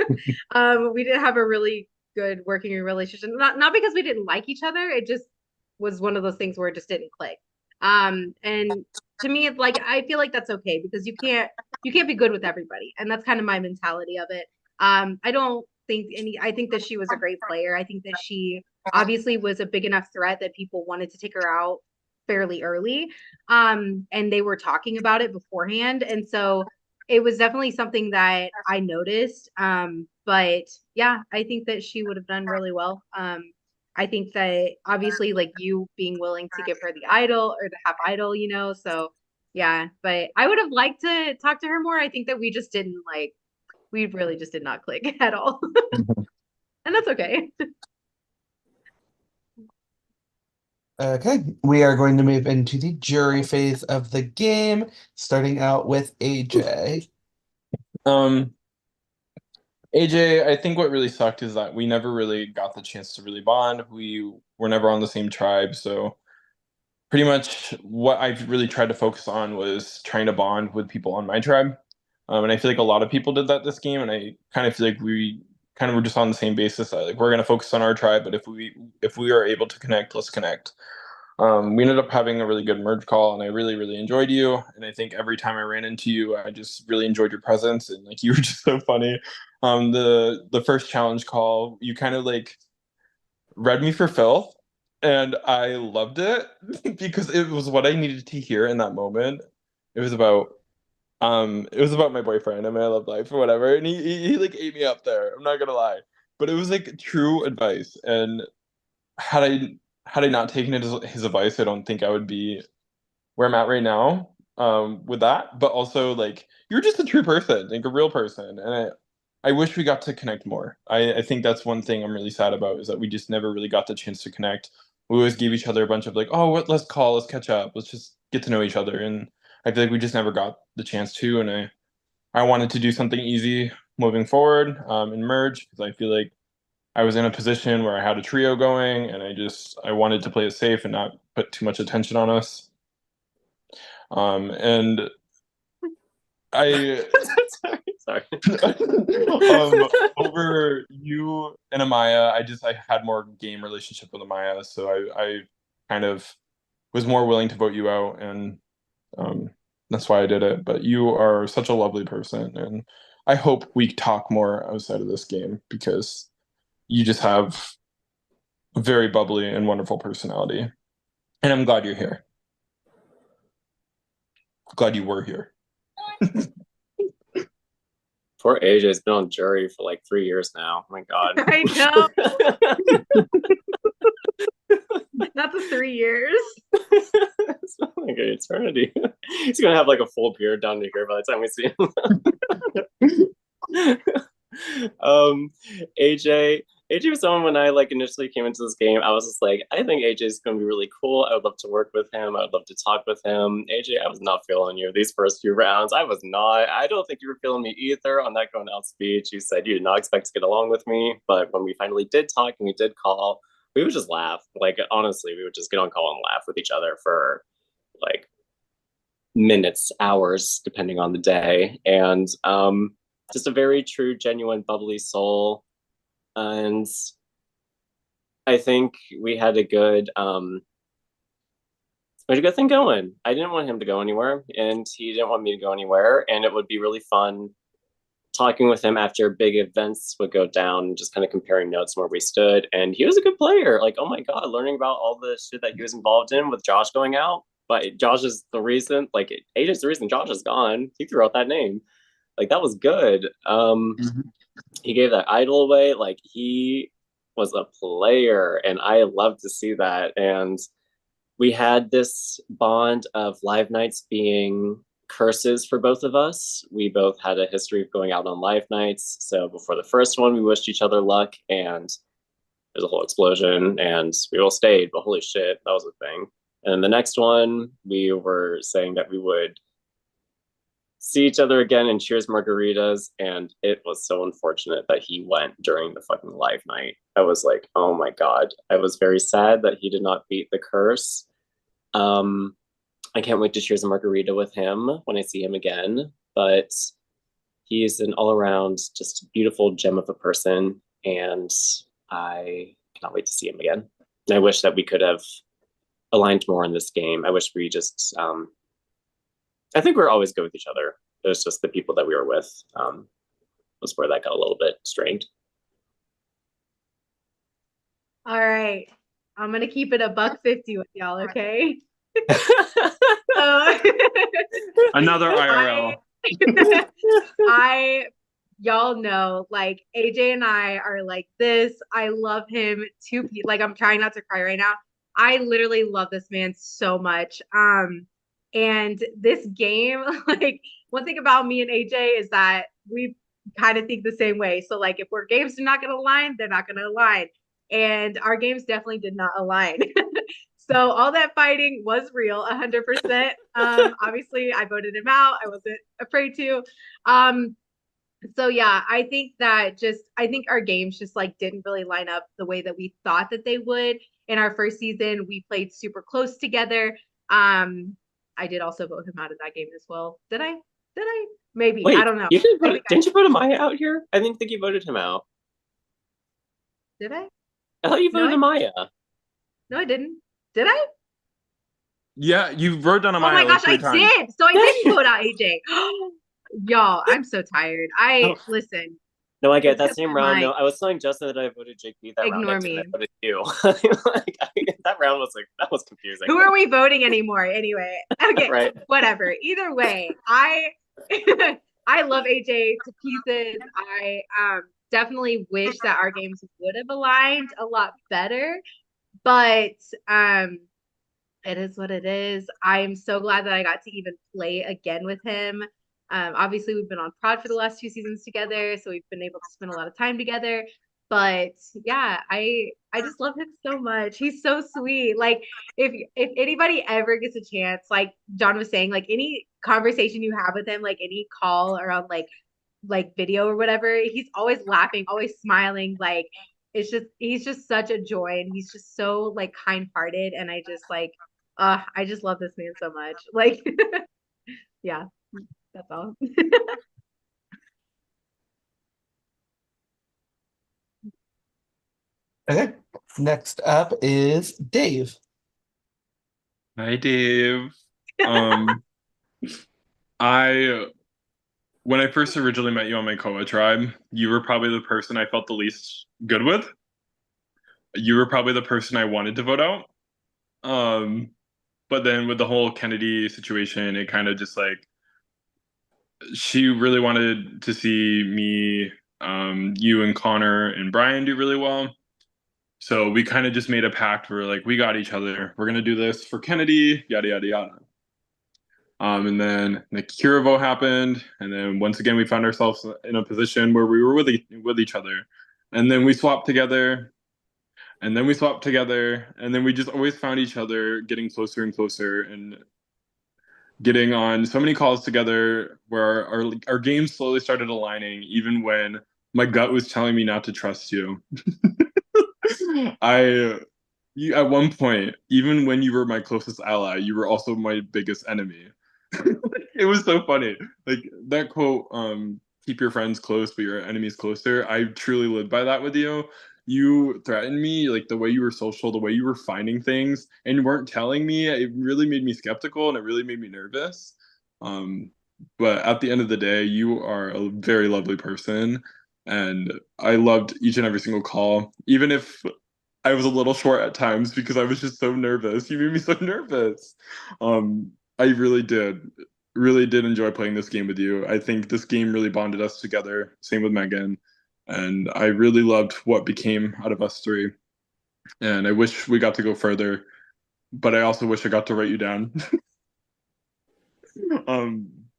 We did have a really good working relationship. Not because we didn't like each other, it just was one of those things where it just didn't click. And to me, it's like I feel like that's okay because you can't be good with everybody, and that's kind of my mentality of it. I don't think I think that she was a great player. I think that she obviously was a big enough threat that people wanted to take her out fairly early. And they were talking about it beforehand. And so it was definitely something that I noticed. But yeah, I think that she would have done really well. I think that obviously like you being willing to give her the idol or the half idol, you know, so yeah, but I would have liked to talk to her more. I think that we just didn't like we really just did not click at all. And that's okay. Okay, we are going to move into the jury phase of the game, starting out with AJ. Um, AJ, I think what really sucked is that we never really got the chance to really bond. We were never on the same tribe, so pretty much what I've really tried to focus on was trying to bond with people on my tribe. And I feel like a lot of people did that this game, and I kind of feel like we kind of were just on the same basis that like we're gonna focus on our tribe, but if we are able to connect, let's connect. We ended up having a really good merge call, and I really, really enjoyed you. And I think every time I ran into you, I just really enjoyed your presence, and like you were just so funny. The first challenge call, you kind of like read me for filth, and I loved it because it was what I needed to hear in that moment. It was about my boyfriend and my love life or whatever, and he like ate me up there. I'm not gonna lie, but it was like true advice, and had I had I not taken his advice, I don't think I would be where I'm at right now with that. But also like you're just a true person, like a real person, and I wish we got to connect more. I think that's one thing I'm really sad about is that we just never really got the chance to connect. We always gave each other a bunch of like, oh, what? Let's call, let's catch up, let's just get to know each other, and I feel like we just never got the chance to. And I wanted to do something easy moving forward and merge because I feel like I was in a position where I had a trio going, and I wanted to play it safe and not put too much attention on us. And I Sorry. over you and Amaya, I had more game relationship with Amaya, so I kind of was more willing to vote you out, and that's why I did it. But you are such a lovely person, and I hope we talk more outside of this game because you just have a very bubbly and wonderful personality. And I'm glad you're here. Glad you were here. Poor AJ's been on jury for like 3 years now. Oh my God. I know. Not the 3 years. It's not like an eternity. He's gonna have like a full beard down to here by the time we see him. AJ was someone when I like initially came into this game, I was just like, I think AJ's gonna be really cool. I would love to work with him. I would love to talk with him. AJ, I was not feeling you these first few rounds. I was not. I don't think you were feeling me either on that going out speech. You said you did not expect to get along with me, but when we finally did talk and we did call, we would just laugh. Like honestly, we would just get on call and laugh with each other for like minutes, hours, depending on the day. And just a very true, genuine, bubbly soul. And I think we had a good thing going. I didn't want him to go anywhere, and he didn't want me to go anywhere. And it would be really fun talking with him after big events would go down, just kind of comparing notes where we stood. And he was a good player. Like, oh my God, learning about all the shit that he was involved in with Josh going out. But Josh is the reason, like, AJ's the reason Josh is gone. He threw out that name. Like, that was good. He gave that idol away. Like, he was a player, and I love to see that. And we had this bond of live nights being curses for both of us. We both had a history of going out on live nights. So before the first one, we wished each other luck, and there's a whole explosion, and we all stayed, but holy shit, that was a thing. And then the next one, we were saying that we would see each other again and cheers margaritas, and it was so unfortunate that he went during the fucking live night. I was like, oh my God. I was very sad that he did not beat the curse. I can't wait to cheers a margarita with him when I see him again, but he's an all-around just beautiful gem of a person, and I cannot wait to see him again. And I wish that we could have aligned more in this game. I wish we just I think we were always good with each other. It was just the people that we were with was where that got a little bit strained. All right. I'm gonna keep it a $1.50 with y'all, okay? So, Another IRL. Y'all know, like AJ and I are like this. I love him too. Like I'm trying not to cry right now. I literally love this man so much. And this game, like one thing about me and AJ is that kind of think the same way. So like if our games are not going to align, they're not going to align. And our games definitely did not align. So all that fighting was real, 100%. Obviously, I voted him out. I wasn't afraid to. So yeah, I think our games just like didn't really line up the way that we thought that they would. In our first season, we played super close together. I did also vote him out of that game as well. Did I? Did I? Maybe. I Wait, don't know. you didn't I vote, think I didn't you vote Amaya out here? I didn't think you voted him out. did. I? I thought you No, voted Amaya. no, I didn't. Did I? Yeah, you wrote down Oh my Amaya like gosh, I 3 times. did. So I didn't vote out AJ. Y'all, I'm so tired. Oh, Listen, no, I get it's that because same my round. mind. No, I was telling Justin that I voted JP that round. I Ignore didn't. I me. voted you. That round was like, that was confusing. Who are we voting anymore anyway? Okay, Right. whatever. Either way, I love AJ to pieces. I definitely wish that our games would have aligned a lot better, but it is what it is. I am so glad that I got to even play again with him. Obviously, we've been on prod for the last 2 seasons together, so we've been able to spend a lot of time together. But yeah, I just love him so much. He's so sweet. Like if anybody ever gets a chance, like John was saying, like any conversation you have with him, like any call or on like video or whatever, he's always laughing, always smiling. Like he's just such a joy, and he's just so like kind-hearted, and I just love this man so much. Like, yeah, that's all. Okay. Next up is Dave. Hi, Dave. Um, I when I first originally met you on my Koa tribe, you were probably the person I felt the least good with. You were probably the person I wanted to vote out. Um, but then with the whole Kennedy situation, it kind of just like she really wanted to see me, you and Connor and Brian do really well. So we kind of just made a pact. We're like, we got each other. We're gonna do this for Kennedy, yada yada yada. And then the Kira vote happened, and then once again we found ourselves in a position where we were with each other, and then we swapped together, and then we swapped together, and then we just always found each other getting closer and closer, and getting on so many calls together where our games slowly started aligning, even when my gut was telling me not to trust you. I you at one point, even when you were my closest ally, you were also my biggest enemy. It was so funny. Like that quote, keep your friends close, but your enemies closer. I truly lived by that with you. You threatened me, like the way you were social, the way you were finding things, and you weren't telling me. It really made me skeptical and it really made me nervous. Um, but at the end of the day, you are a very lovely person. And I loved each and every single call, even if I was a little short at times because I was just so nervous. You made me so nervous. I really did enjoy playing this game with you. I think this game really bonded us together. Same with Megan, and I really loved what became out of us three. And I wish we got to go further, but I also wish I got to write you down.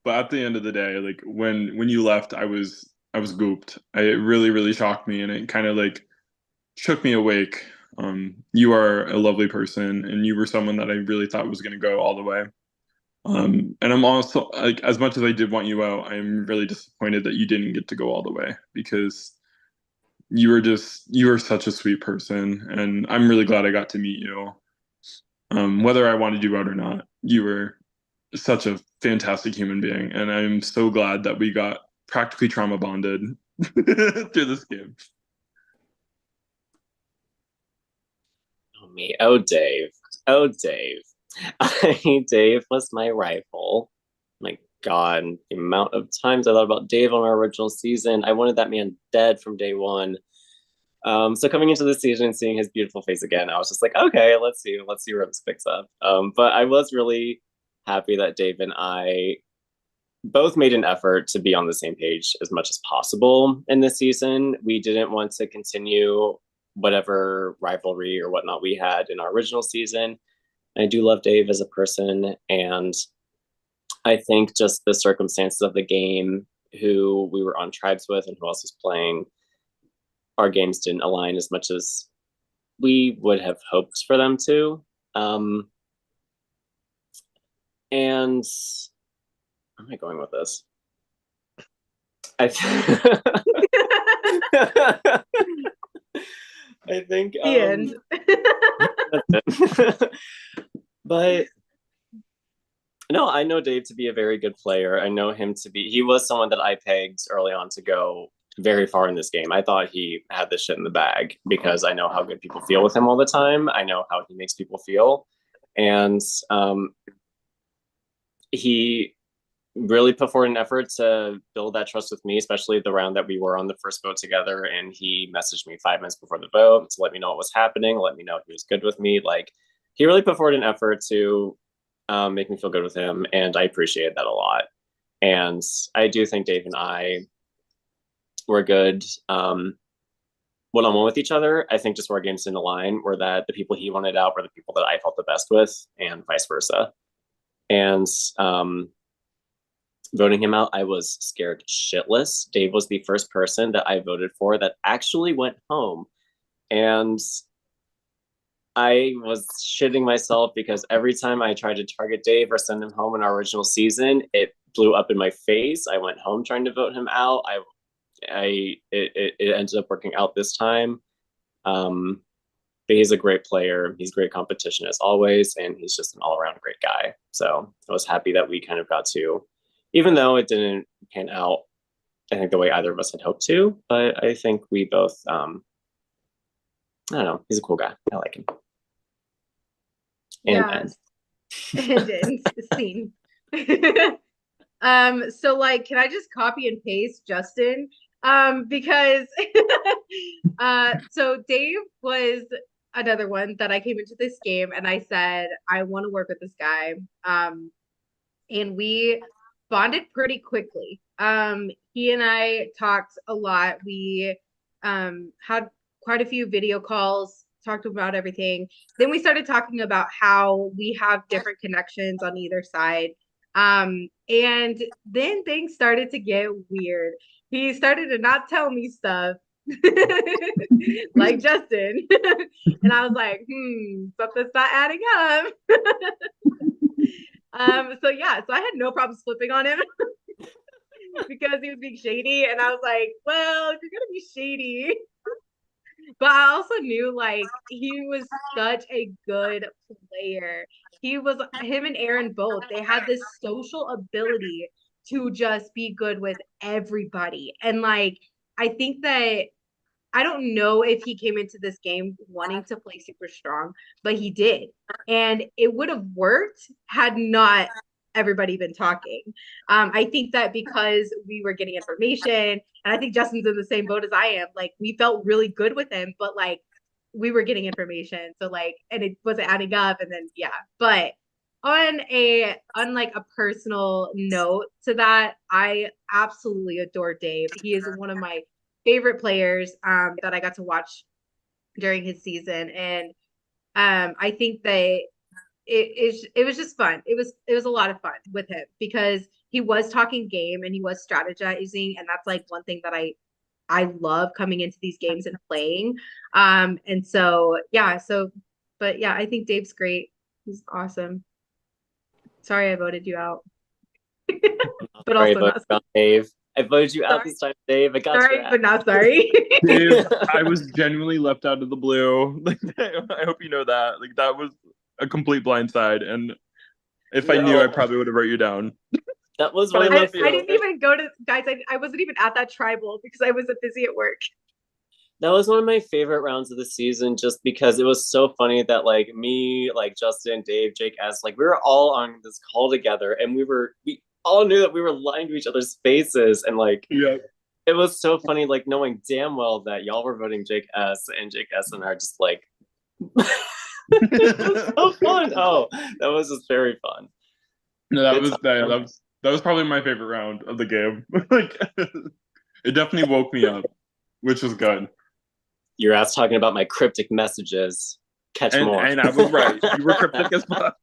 But at the end of the day, like when you left, I was gooped. It really shocked me, and it kind of like shook me awake. You are a lovely person, and you were someone that I really thought was going to go all the way. And I'm also like, as much as I did want you out, I'm really disappointed that you didn't get to go all the way because you were such a sweet person, and I'm really glad I got to meet you. Whether I wanted you out or not, you were such a fantastic human being, and I'm so glad that we got practically trauma bonded through this game. Oh me. Oh Dave. Oh Dave. Dave was my rival. My God, the amount of times I thought about Dave on our original season. I wanted that man dead from day one. So coming into the season and seeing his beautiful face again, I was just like, okay, let's see where this picks up. But I was really happy that Dave and I both made an effort to be on the same page as much as possible in this season. We didn't want to continue whatever rivalry or whatnot we had in our original season. I do love Dave as a person, and I think just the circumstances of the game who we were on tribes with and who else was playing, our games didn't align as much as we would have hoped for them to. And where am I going with this? I think The end. But no, I know Dave to be a very good player. I know him to be, he was someone that I pegged early on to go very far in this game. I thought he had this shit in the bag because I know how good people feel with him all the time. I know how he makes people feel. And he really put forward an effort to build that trust with me, especially the round that we were on the first vote together. And he messaged me 5 minutes before the vote to let me know what was happening, let me know he was good with me. Like, he really put forward an effort to make me feel good with him. And I appreciated that a lot. And I do think Dave and I were good one-on-one with each other. I think just where our games didn't align were that the people he wanted out were the people that I felt the best with, and vice versa. And voting him out, I was scared shitless. Dave was the first person that I voted for that actually went home. And I was shitting myself because every time I tried to target Dave or send him home in our original season, it blew up in my face. I went home trying to vote him out. It ended up working out this time. But he's a great player. He's great competition as always, and he's just an all-around great guy. So I was happy that we kind of got to, even though it didn't pan out, I think the way either of us had hoped to, but I think we both, I don't know, he's a cool guy. I like him. And end scene. So like, can I just copy and paste Justin? Because so Dave was another one that I came into this game and I said, I want to work with this guy. And we bonded pretty quickly. He and I talked a lot. We had quite a few video calls, talked about everything. Then we started talking about how we have different connections on either side. And then things started to get weird. He started to not tell me stuff like Justin. And I was like, something's not adding up. So yeah, so I had no problem flipping on him because he was being shady. And I was like, well, if you're gonna be shady. But I also knew like he was such a good player. Him and Aaron both, they had this social ability to just be good with everybody. And like, I think that I don't know if he came into this game wanting to play super strong, but he did. And it would have worked had not everybody been talking. I think that because we were getting information, and I think Justin's in the same boat as I am, like we felt really good with him, but like we were getting information. So like, and it wasn't adding up. And then, yeah. But on like a personal note to that, I absolutely adore Dave. He is one of my favorite players that I got to watch during his season, and I think that it was just fun. It was a lot of fun with him because he was talking game and he was strategizing, and that's like one thing that I love coming into these games and playing. And so yeah, but yeah, I think Dave's great. He's awesome. Sorry I voted you out. But sorry, also not Dave. I voted you out this time, Dave. I got sorry, but not sorry. Dave, I was genuinely left out of the blue. Like, I hope you know that. Like, that was a complete blindside, and if I knew, I probably would have wrote you down. That was But one I of my love you. I didn't even go to guys. I wasn't even at that tribal because I was busy at work. That was one of my favorite rounds of the season, just because it was so funny that like me, like Justin, Dave, Jake S, like we were all on this call together, and we all knew that we were lying to each other's faces, and like Yeah. it was so funny, like knowing damn well that y'all were voting Jake S, and Jake S and I are just like, it was so fun. Oh, that was just very fun. No, that was probably my favorite round of the game. Like, it definitely woke me up, which was good. Your ass talking about my cryptic messages. Catch more. And I was right. You were cryptic as fuck.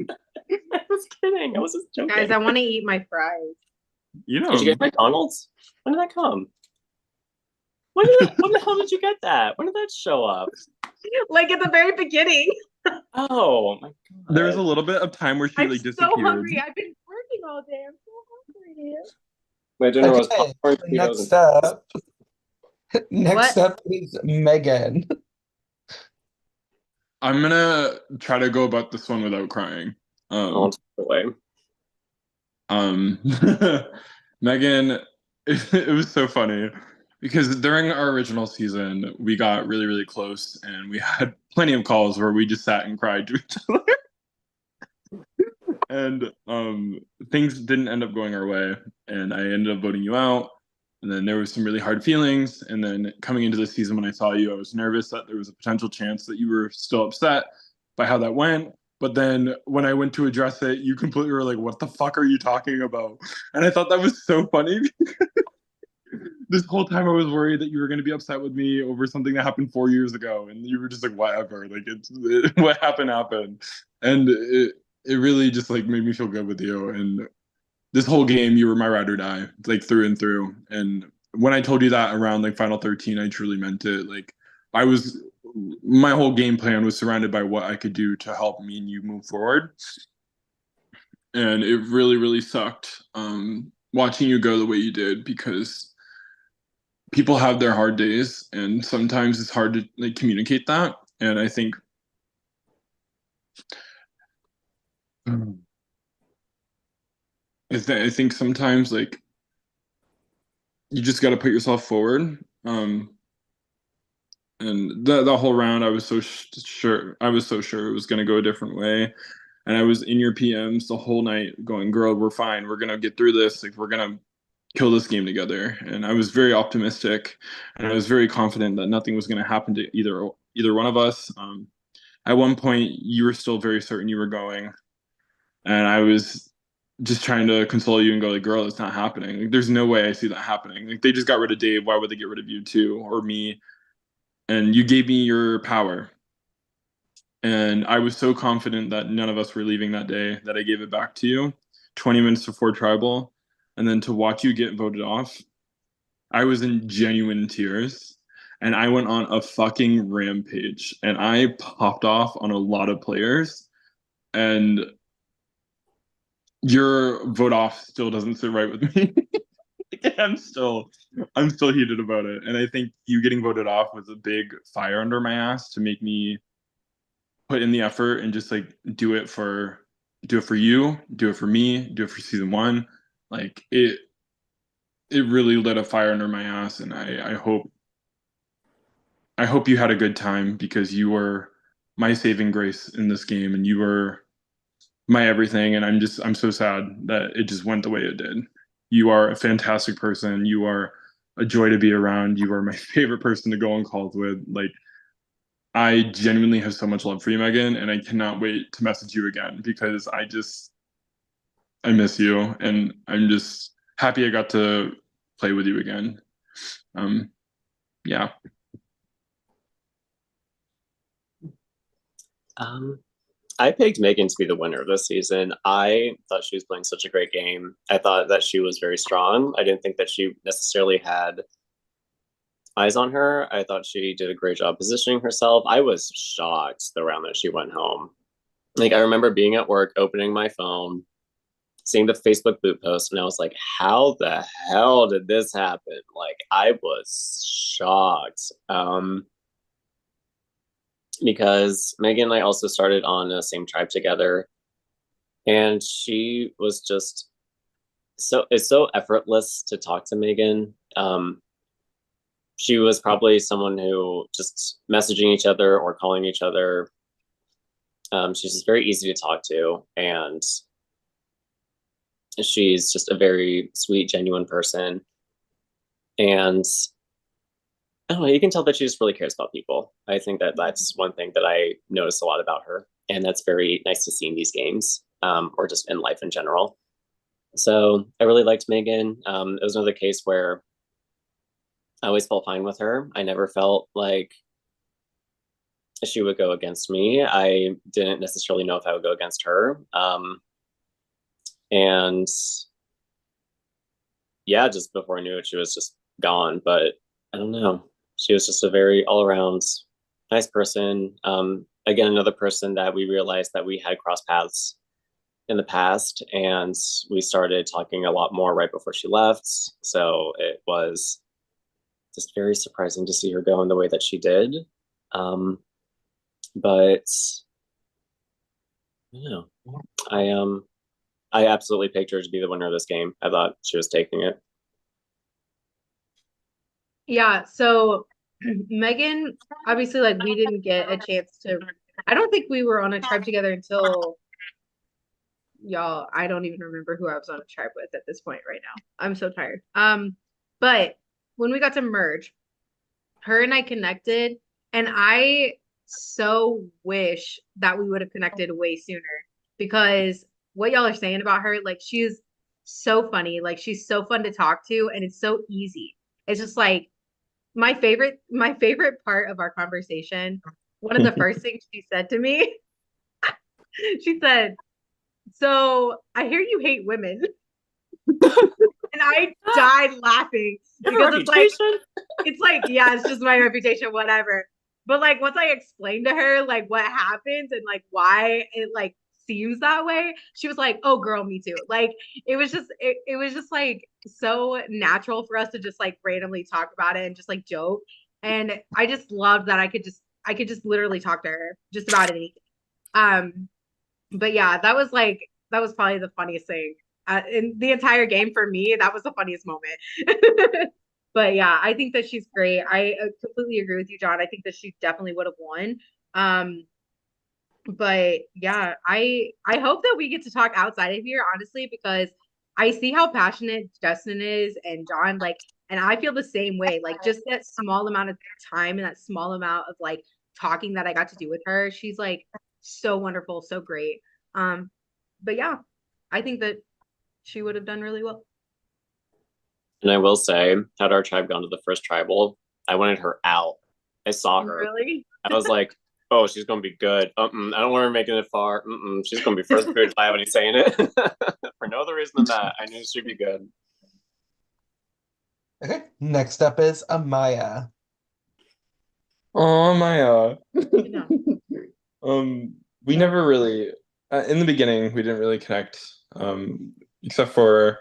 I was kidding. I was just joking. Guys, I want to eat my fries. You know Did you get him. McDonald's? When did that come? When the hell did you get that? When did that show up? Like at the very beginning. Oh my There was a god. little bit of time where she I'm like so disappeared. hungry. I've been working all day. I'm so hungry. My dinner was Okay, popcorn, Cheetos, and next up. Next What? up is Megan. I'm gonna try to go about this one without crying. all Um, the way. um, Megan, it was so funny because during our original season, we got really, really close and we had plenty of calls where we just sat and cried to each other. And things didn't end up going our way, and I ended up voting you out. And then there was some really hard feelings. And then coming into the season, when I saw you, I was nervous that there was a potential chance that you were still upset by how that went. But then when I went to address it, you completely were like, "What the fuck are you talking about?" And I thought that was so funny. This whole time I was worried that you were going to be upset with me over something that happened 4 years ago, and you were just like, "Whatever, like what happened happened," and it really just like made me feel good with you. And this whole game, you were my ride or die, like through and through. And when I told you that around like final 13, I truly meant it. Like I was, my whole game plan was surrounded by what I could do to help me and you move forward. And it really, really sucked watching you go the way you did because people have their hard days, and sometimes it's hard to like communicate that. And I think I think sometimes like you just got to put yourself forward. And the whole round, I was so sure it was going to go a different way. And I was in your PMs the whole night going, "Girl, we're fine. We're gonna get through this. Like we're gonna kill this game together." And I was very optimistic, and I was very confident that nothing was going to happen to either one of us. At one point, you were still very certain you were going, and I was just trying to console you and go like, "Girl, it's not happening. Like, there's no way I see that happening. Like they just got rid of Dave. Why would they get rid of you too or me?" And you gave me your power. And I was so confident that none of us were leaving that day that I gave it back to you 20 minutes before tribal. And then to watch you get voted off, I was in genuine tears. And I went on a fucking rampage and I popped off on a lot of players. And your vote off still doesn't sit right with me. I'm still heated about it. And I think you getting voted off was a big fire under my ass to make me put in the effort and just like do it for you, do it for me, do it for season one. Like it really lit a fire under my ass, and I hope you had a good time because you were my saving grace in this game, and you were my everything. And I'm so sad that it just went the way it did. You are a fantastic person. You are a joy to be around. You are my favorite person to go on calls with. Like I genuinely have so much love for you, Megan, and I cannot wait to message you again because I miss you, and I'm just happy I got to play with you again. Um, yeah. Um, I picked Megan to be the winner of this season. I thought she was playing such a great game. I thought that she was very strong. I didn't think that she necessarily had eyes on her. I thought she did a great job positioning herself. I was shocked the round that she went home. Like I remember being at work, opening my phone, seeing the Facebook boot post, and I was like, how the hell did this happen? Like I was shocked. Because Megan and I also started on the same tribe together, and she was just it's so effortless to talk to Megan. She was probably someone who just messaging each other or calling each other. She's just very easy to talk to, and she's just a very sweet, genuine person. And I don't know, you can tell that she just really cares about people. I think that that's one thing that I noticed a lot about her, and that's very nice to see in these games, or just in life in general. So I really liked Megan. It was another case where I always felt fine with her. I never felt like she would go against me. I didn't necessarily know if I would go against her. And yeah, just before I knew it, she was just gone. But I don't know. She was just a very all around nice person. Again, another person that we realized that we had crossed paths in the past, and we started talking a lot more right before she left. So it was just very surprising to see her go in the way that she did. Um, but you know, I absolutely picked her to be the winner of this game. I thought she was taking it. Yeah, so Megan, obviously, like we didn't get a chance to. I don't think we were on a tribe together until y'all. I don't even remember who I was on a tribe with at this point right now. I'm so tired. But when we got to merge, her and I connected, and I so wish that we would have connected way sooner because what y'all are saying about her, like she's so funny, like she's so fun to talk to, and it's so easy. It's just like my favorite part of our conversation, one of the first things she said to me, she said, "So I hear you hate women." And I died laughing You have a because reputation. it's like, yeah, it's just my reputation, whatever. But like once I explained to her like what happens and like why it like seems that way, she was like, "Oh girl, me too." Like it was just like so natural for us to just like randomly talk about it and just like joke. And I just loved that I could just literally talk to her just about anything. Um, but yeah, that was probably the funniest thing in the entire game for me. That was the funniest moment. But yeah, I think that she's great. I completely agree with you, John. I think that she definitely would have won. Um, but yeah, I hope that we get to talk outside of here, honestly, because I see how passionate Justin is and John, like, and I feel the same way. Like just that small amount of time and that small amount of like talking that I got to do with her, she's like so wonderful, so great. Um, but yeah, I think that she would have done really well. And I will say, had our tribe gone to the first tribal, I wanted her out. I saw her. Really? I was like, oh, she's gonna be good. I don't want her making it far. She's gonna be first period if I have any say in it. For no other reason than that, I knew she'd be good. Okay, next up is Amaya. Oh my No. um we never really in the beginning we didn't really connect except for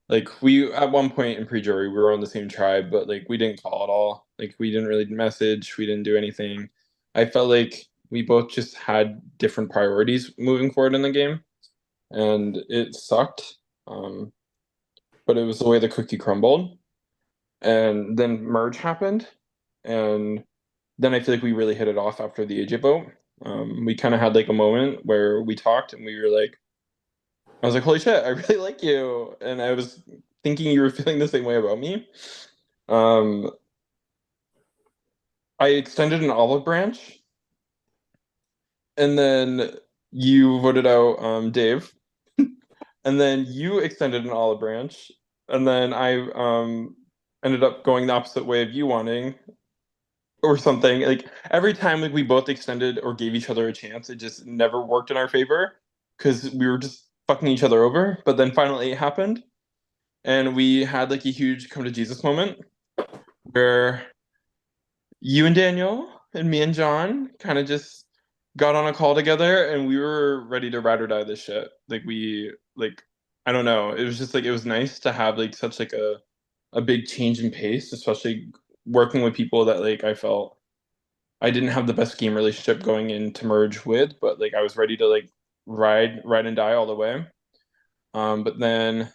like we at one point in pre-jury we were on the same tribe, but like we didn't call at all. Like we didn't really message, we didn't do anything. I felt like we both just had different priorities moving forward in the game, and it sucked. Um, but it was the way the cookie crumbled. And then merge happened, and then I feel like we really hit it off after the AJ vote. We kind of had like a moment where we talked and we were like, I was like, holy shit, I really like you. And I was thinking you were feeling the same way about me. Um, I extended an olive branch, and then you voted out Dave, and then you extended an olive branch, and then I ended up going the opposite way of you wanting, or something. Like every time like we both extended or gave each other a chance, it just never worked in our favor because we were just fucking each other over. But then finally it happened, and we had like a huge come to Jesus moment where you and Daniel and me and John kind of just got on a call together and we were ready to ride or die this shit. Like we like I don't know. It was just like it was nice to have like such like a big change in pace, especially working with people that like I felt I didn't have the best game relationship going in to merge with, but like I was ready to like ride and die all the way. But then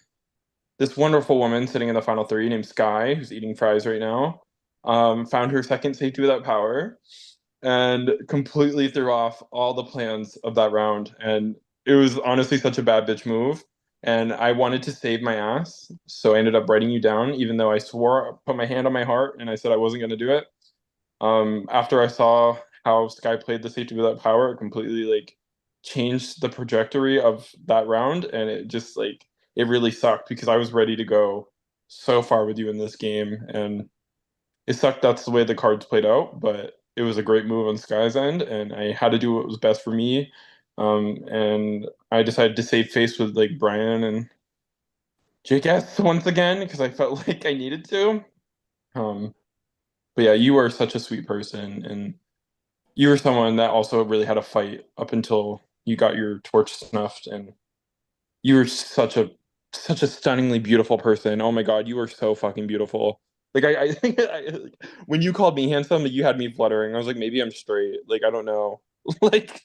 this wonderful woman sitting in the final three named Sky, who's eating fries right now, found her second safety without power and completely threw off all the plans of that round. And it was honestly such a bad bitch move. And I wanted to save my ass, so I ended up writing you down, even though I swore, put my hand on my heart, and I said I wasn't going to do it. After I saw how Sky played the safety without power, it completely like changed the trajectory of that round, and it just like it really sucked because I was ready to go so far with you in this game, and it sucked that's the way the cards played out, but it was a great move on Sky's end, and I had to do what was best for me. And I decided to save face with like Brian and Jake S once again because I felt like I needed to. Um, but yeah, you are such a sweet person, and you were someone that also really had a fight up until you got your torch snuffed, and you were such a stunningly beautiful person. Oh my God, you were so fucking beautiful. Like I think when you called me handsome, you had me fluttering. I was like, maybe I'm straight. Like I don't know. Like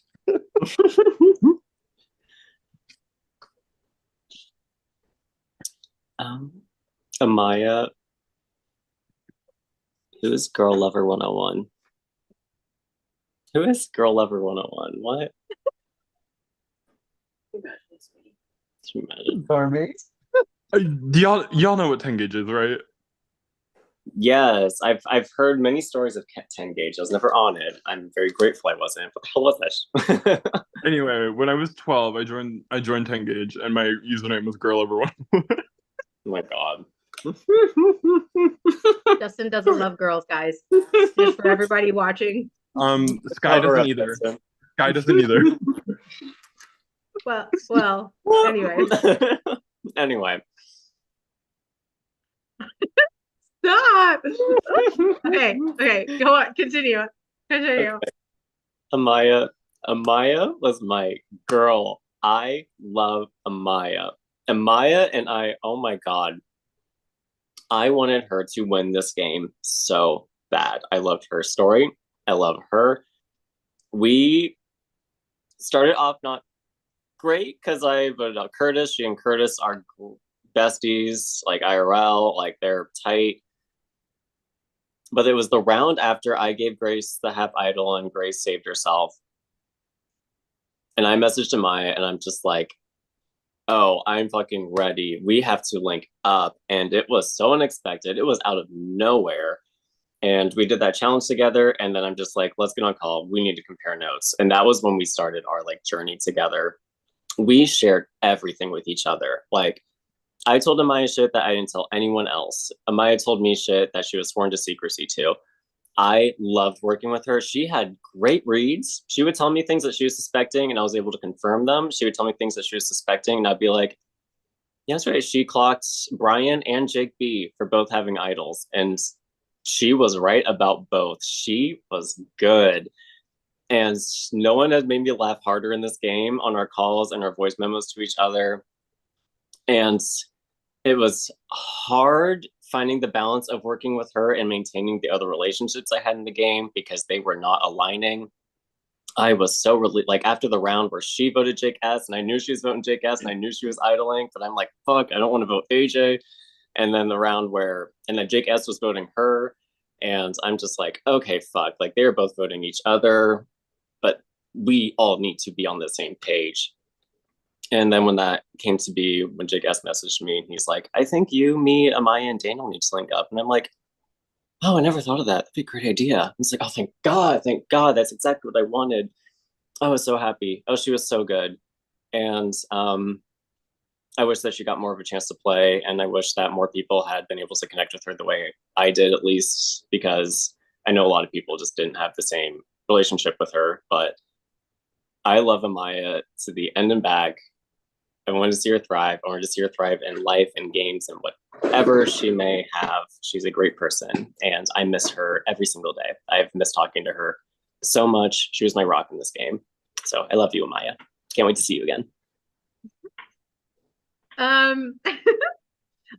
Um, Amaya, who is Girl Lover 101? Who is Girl Lover 101? What? Imagine. Stormy. y'all know what 10 gauge is, right? Yes, I've heard many stories of 10 gauge. I was never on it. I'm very grateful I wasn't. What the hell was that? Anyway, when I was 12, I joined 10 gauge, and my username was girl over one. Oh my God. Justin doesn't love girls, guys. Just for everybody watching. Sky Cover doesn't up, either. Justin. Sky doesn't either. Well, anyway. Anyway. Stop. Okay, go on, continue. Okay. Amaya was my girl. I love Amaya. Amaya and I, oh my God. I wanted her to win this game so bad. I loved her story. I love her. We started off not great because I voted out Curtis. She and Curtis are besties, like IRL, like they're tight. But it was the round after I gave Grace the half idol and Grace saved herself. And I messaged Amaya and I'm just like, oh, I'm fucking ready. We have to link up. And it was so unexpected. It was out of nowhere. And we did that challenge together. And then I'm just like, let's get on call. We need to compare notes. And that was when we started our like journey together. We shared everything with each other. Like I told Amaya shit that I didn't tell anyone else. Amaya told me shit that she was sworn to secrecy to. I loved working with her. She had great reads. She would tell me things that she was suspecting, and I was able to confirm them. She would tell me things that she was suspecting, and I'd be like, yeah, that's right. She clocked Brian and Jake B for both having idols. And she was right about both. She was good. And no one has made me laugh harder in this game on our calls and our voice memos to each other. And it was hard finding the balance of working with her and maintaining the other relationships I had in the game because they were not aligning. I was so like after the round where she voted Jake S and I knew she was voting Jake S and I knew she was idling, but I'm like, fuck, I don't want to vote AJ. And then the round where, and then Jake S was voting her. And I'm just like, okay, fuck, like they're both voting each other, but we all need to be on the same page. And then when that came to be, when Jake S messaged me, he's like, I think you, me, Amaya, and Daniel need to link up. And I'm like, oh, I never thought of that. That'd be a great idea. It's like, oh, thank God. That's exactly what I wanted. I was so happy. Oh, she was so good. And I wish that she got more of a chance to play. And I wish that more people had been able to connect with her the way I did, at least, because I know a lot of people just didn't have the same relationship with her. But I love Amaya to the end and back. I wanted to see her thrive. I wanted to see her thrive in life and games and whatever she may have. She's a great person, and I miss her every single day. I've missed talking to her so much. She was my rock in this game. So I love you, Amaya. Can't wait to see you again.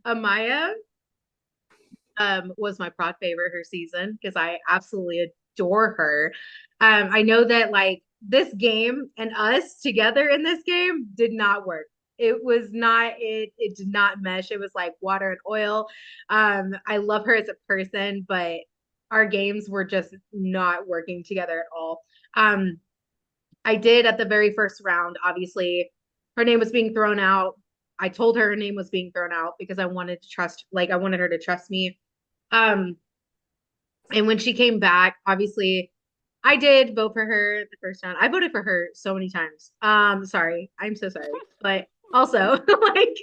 Amaya was my prod favorite her season because I absolutely adore her. I know that like this game and us together in this game did not work. It was not it did not mesh. It was like water and oil. I love her as a person, but our games were just not working together at all. I did at the very first round, obviously, her name was being thrown out. I told her name was being thrown out because I wanted to trust, like I wanted her to trust me. Um, and when she came back, obviously, I did vote for her the first round. I voted for her so many times. Sorry, I'm so sorry, but also like,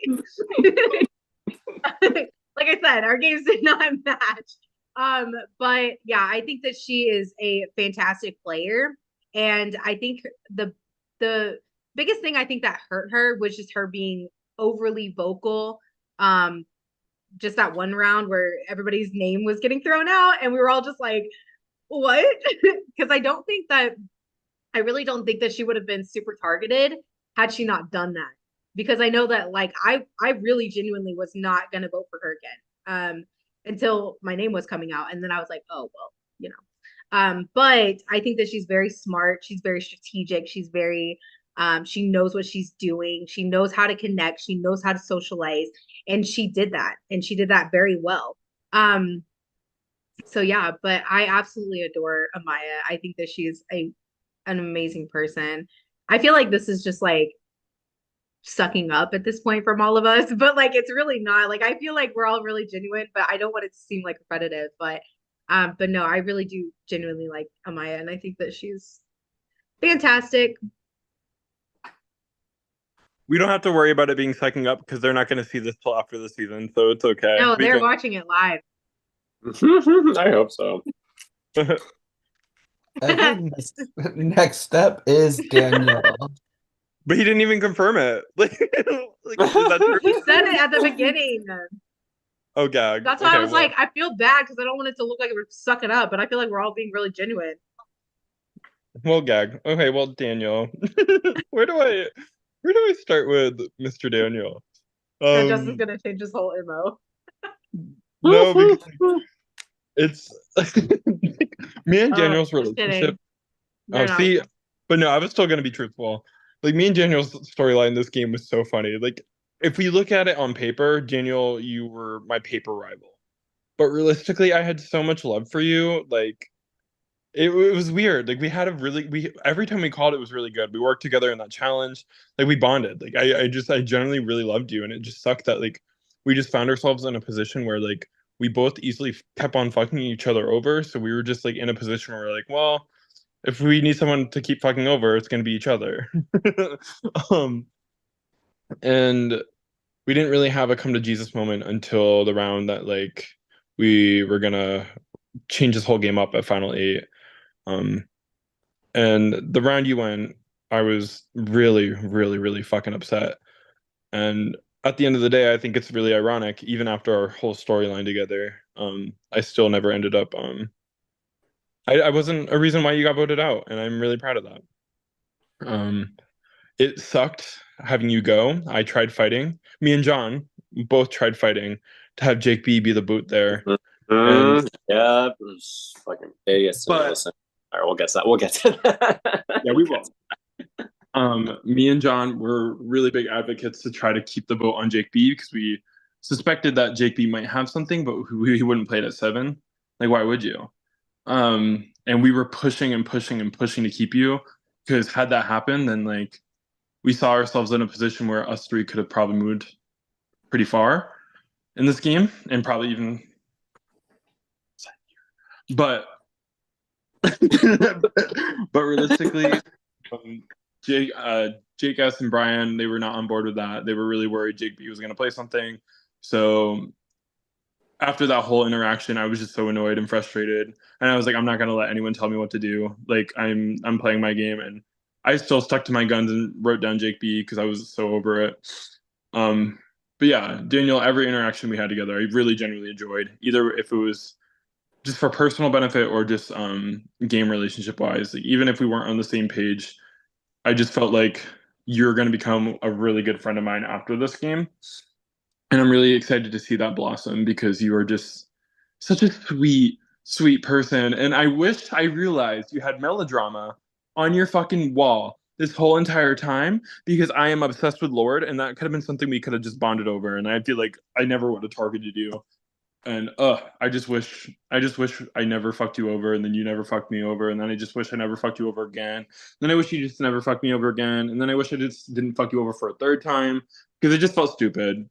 like I said, our games did not match. But yeah, I think that she is a fantastic player, and I think the biggest thing I think that hurt her was just her being overly vocal just that one round where everybody's name was getting thrown out and we were all just like, what? Because I really don't think that she would have been super targeted had she not done that. Because I know that like I really genuinely was not gonna vote for her again. Until my name was coming out. And then I was like, oh well, you know. But I think that she's very smart, she's very strategic, she's very she knows what she's doing, she knows how to connect, she knows how to socialize, and she did that, and she did that very well. So yeah, but I absolutely adore Amaya. I think that she's an amazing person. I feel like this is just like sucking up at this point from all of us, but like it's really not. Like I feel like we're all really genuine, but I don't want it to seem like repetitive. But no, I really do genuinely like Amaya, and I think that she's fantastic. We don't have to worry about it being sucking up because they're not going to see this till after the season, so it's okay. No, We they're can. watching it live. I hope so. Okay, next up is Daniel. But he didn't even confirm it. Like, is that true? He said it at the beginning. Oh, gag. That's why I Okay, was well, like, I feel bad because I don't want it to look like we're sucking up, but I feel like we're all being really genuine. gag. Okay, well, Daniel. Where do I start with Mr. Daniel? No, Justin's gonna change his whole MO. No, because it's me and Oh, Daniel's just kidding. relationship. They're Oh, not. see, but no, I was still gonna be truthful. Like me and Daniel's storyline in this game was so funny. Like if we look at it on paper, Daniel, you were my paper rival. But realistically, I had so much love for you. Like it was weird. Like we every time we called it was really good. We worked together in that challenge. Like we bonded. Like I generally really loved you, and it just sucked that like we just found ourselves in a position where like we both easily kept on fucking each other over. So we were just like in a position where we're like, well, if we need someone to keep fucking over, it's gonna be each other. um, and we didn't really have a come to Jesus moment until the round that like we were gonna change this whole game up at Final Eight. Um, and the round you went, I was really, really, really fucking upset. And at the end of the day, I think it's really ironic, even after our whole storyline together, I still never ended up I wasn't a reason why you got voted out, and I'm really proud of that. Um, it sucked having you go. I tried fighting. Me and John both tried fighting to have Jake B be the boot there. And Yeah, it was fucking idiots. But- Listen. All right, we'll get to that. We'll get to that. yeah, we will. Me and John were really big advocates to try to keep the vote on Jake B because we suspected that Jake B might have something, but he wouldn't play it at 7. Like, why would you? And we were pushing and pushing and pushing to keep you because had that happened, then like we saw ourselves in a position where us three could have probably moved pretty far in this game and probably even. But but realistically, Jake S and Brian, they were not on board with that. They were really worried Jake B was going to play something. So after that whole interaction, I was just so annoyed and frustrated, and I was like, I'm not going to let anyone tell me what to do. Like I'm playing my game, and I still stuck to my guns and wrote down Jake B because I was so over it. But yeah, Daniel, every interaction we had together, I really genuinely enjoyed. Either if it was just for personal benefit or just game relationship wise. Like, even if we weren't on the same page, I just felt like you're going to become a really good friend of mine after this game. And I'm really excited to see that blossom because you are just such a sweet, sweet person. And I wish I realized you had melodrama on your fucking wall this whole entire time because I am obsessed with Lord, and that could have been something we could have just bonded over. And I feel like I never would have targeted you. And I just wish I never fucked you over, and then you never fucked me over, and then I just wish I never fucked you over again. Then I wish you just never fucked me over again, and then I wish I just didn't fuck you over for a third time because it just felt stupid.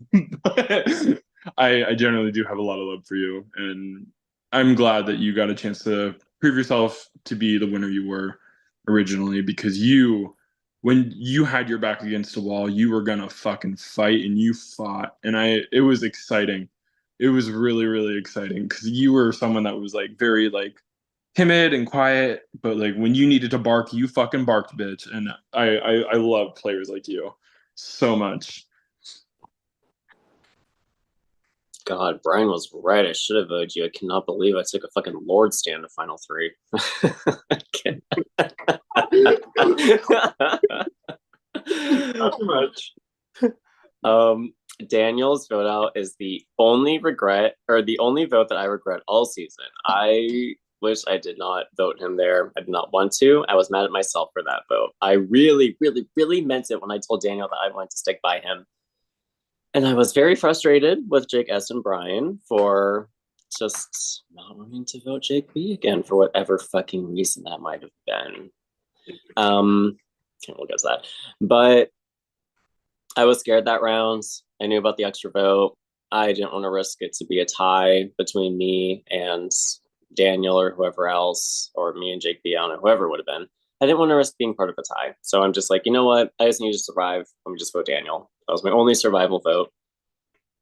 I generally do have a lot of love for you, and I'm glad that you got a chance to prove yourself to be the winner you were originally because when you had your back against the wall, you were gonna fucking fight, and you fought, and it was exciting. It was really, really exciting because you were someone that was like very like timid and quiet, but like when you needed to bark, you fucking barked, bitch. And I love players like you so much. God, Brian was right. I should have voted you. I cannot believe I took a fucking Lord stand to final three. Not too much. Daniel's vote out is the only regret, or the only vote that I regret all season. I wish I did not vote him there. I did not want to. I was mad at myself for that vote. I really, really, really meant it when I told Daniel that I wanted to stick by him. And I was very frustrated with Jake S. and Brian for just not wanting to vote Jake B again for whatever fucking reason that might have been. We'll get to that. But I was scared that round. I knew about the extra vote. I didn't want to risk it to be a tie between me and Daniel or whoever else, or me and Jake B. I don't know, whoever it would have been. I didn't want to risk being part of a tie. So I'm just like, you know what? I just need to survive. Let me just vote Daniel. That was my only survival vote.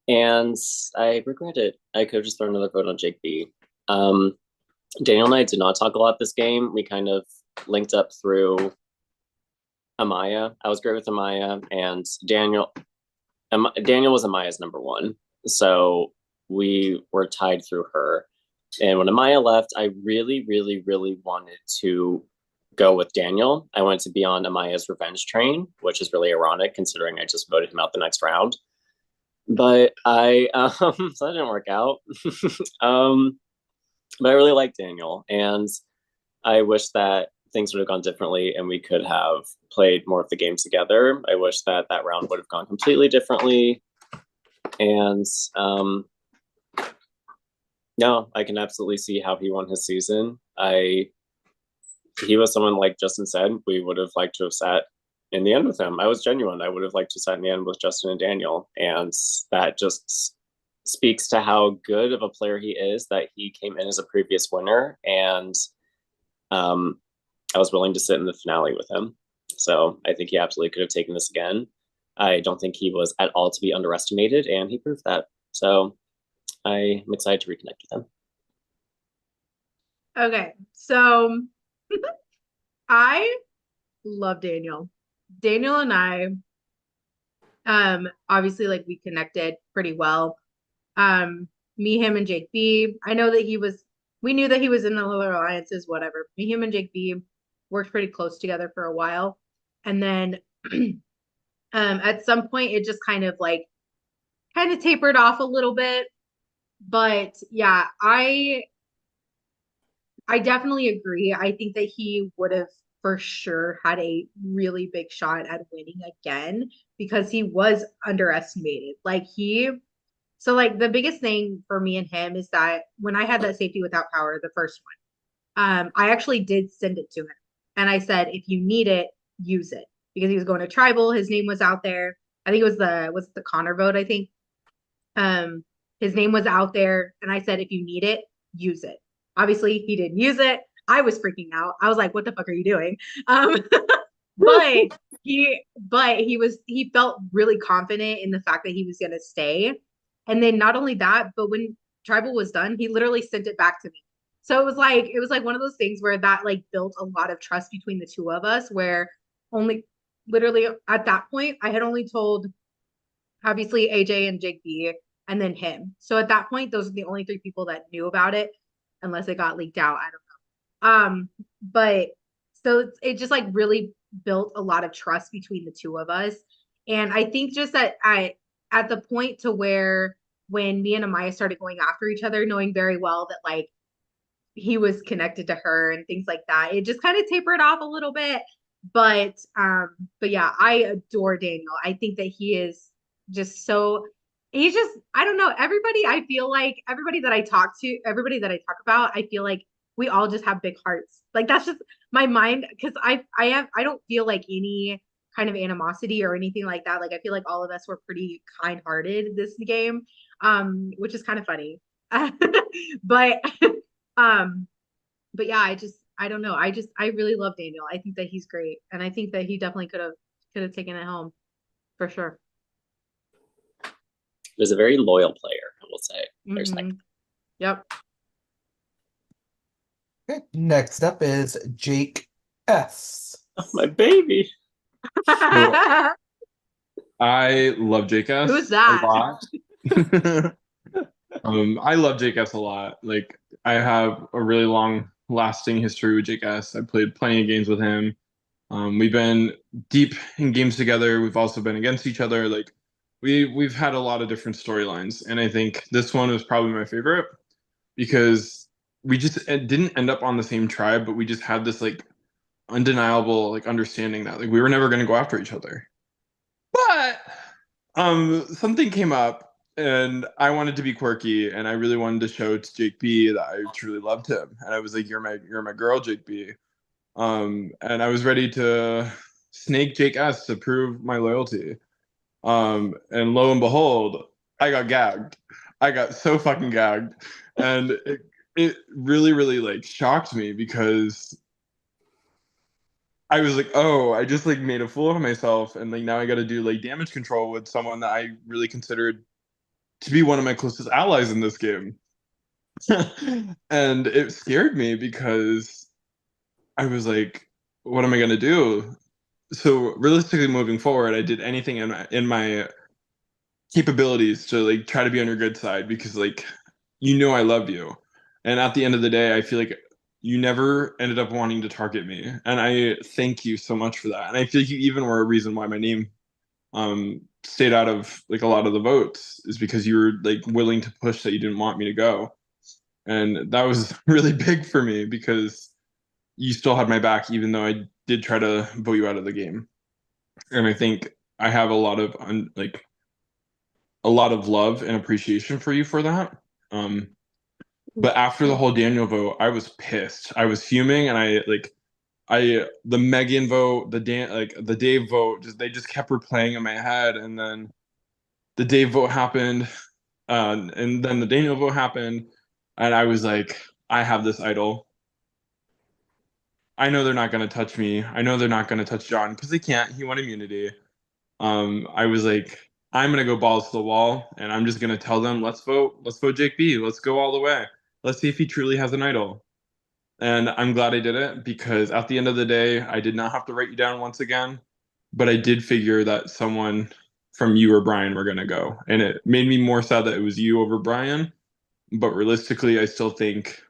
And I regret it. I could have just thrown another vote on Jake B. Daniel and I did not talk a lot this game. We kind of linked up through Amaya. I was great with Amaya, and Daniel was Amaya's number one. So we were tied through her. And when Amaya left, I really, really, really wanted to go with Daniel. I wanted to be on Amaya's revenge train, which is really ironic considering I just voted him out the next round. But so that didn't work out. But I really like Daniel, and I wish that things would have gone differently and we could have played more of the game together. I wish that that round would have gone completely differently. And no, I can absolutely see how he won his season. He was someone, like Justin said, we would have liked to have sat in the end with him. I was genuine. I would have liked to sat in the end with Justin and Daniel. And that just speaks to how good of a player he is, that he came in as a previous winner. And I was willing to sit in the finale with him. So I think he absolutely could have taken this again. I don't think he was at all to be underestimated, and he proved that. So I'm excited to reconnect with him. Okay, so I love Daniel. Daniel and I, obviously, like, we connected pretty well. Me, him, and Jake B. I know that we knew that he was in the other alliances, whatever. Me, him, and Jake B worked pretty close together for a while. And then at some point it just kind of tapered off a little bit. But yeah, I definitely agree. I think that he would have for sure had a really big shot at winning again because he was underestimated. So the biggest thing for me and him is that when I had that safety without power, the first one, I actually did send it to him. And I said, if you need it, use it. Because he was going to tribal. His name was out there. I think it was the Connor vote, I think. His name was out there. And I said, if you need it, use it. Obviously, he didn't use it. I was freaking out. I was like, what the fuck are you doing? But he felt really confident in the fact that he was gonna stay. And then not only that, but when tribal was done, he literally sent it back to me. So it was like one of those things where that built a lot of trust between the two of us, where only literally at that point I had only told obviously AJ and Jake B and then him. So at that point, those are the only three people that knew about it, unless it got leaked out. I don't know. But so it just really built a lot of trust between the two of us. And I think just that at the point to where when me and Amaya started going after each other, knowing very well that he was connected to her and things like that, it just kind of tapered off a little bit. But yeah, I adore Daniel. I think that he is just so he's just, I don't know, I feel like everybody that I talk about, I feel like we all just have big hearts. That's just my mind, because I don't feel like any kind of animosity or anything like that. I feel like all of us were pretty kind-hearted this game, which is kind of funny. But but yeah, I don't know. I really love Daniel. I think that he's great, and I think that he definitely could have taken it home for sure. He was a very loyal player, I will say. Mm-hmm. Yep. Okay, next up is Jake S. Oh, my baby. I love Jake S. Who's that? a lot. I love Jake S a lot. Like I have a really long lasting history with Jake S. I played plenty of games with him. We've been deep in games together. We've also been against each other. Like we've had a lot of different storylines, and I think this one was probably my favorite because we just it didn't end up on the same tribe, but we just had this like undeniable like understanding that like we were never going to go after each other. But something came up and I wanted to be quirky and I really wanted to show to Jake B that I truly loved him. And I was like, you're my girl, Jake B. And I was ready to snake Jake S to prove my loyalty. And lo and behold, I got gagged. I got so fucking gagged. And it really, really like shocked me because I was like, oh, I just like made a fool of myself, and like now I got to do like damage control with someone that I really considered to be one of my closest allies in this game. And it scared me because I was like, what am I gonna do? So realistically, moving forward, I did anything in my capabilities to like try to be on your good side because like I love you, and at the end of the day, I feel like you never ended up wanting to target me, and I thank you so much for that. And I feel like you even were a reason why my name stayed out of like a lot of the votes is because you were like willing to push that you didn't want me to go, and that was really big for me because you still had my back even though I did try to vote you out of the game. And I think I have like a lot of love and appreciation for you for that. But after the whole Daniel vote, I was pissed. I was fuming, and the Megan vote, the Dave vote, they just kept replaying in my head. And then the Dave vote happened, and then the Daniel vote happened, and I was like, I have this idol. I know they're not going to touch me. I know they're not going to touch John because they can't. He won immunity. I was like, I'm gonna go balls to the wall, and I'm just gonna tell them, let's vote Jake B. Let's go all the way. Let's see if he truly has an idol. And I'm glad I did it because at the end of the day, I did not have to write you down once again, but I did figure that someone from you or Brian were gonna go, and it made me more sad that it was you over Brian. But realistically, I still think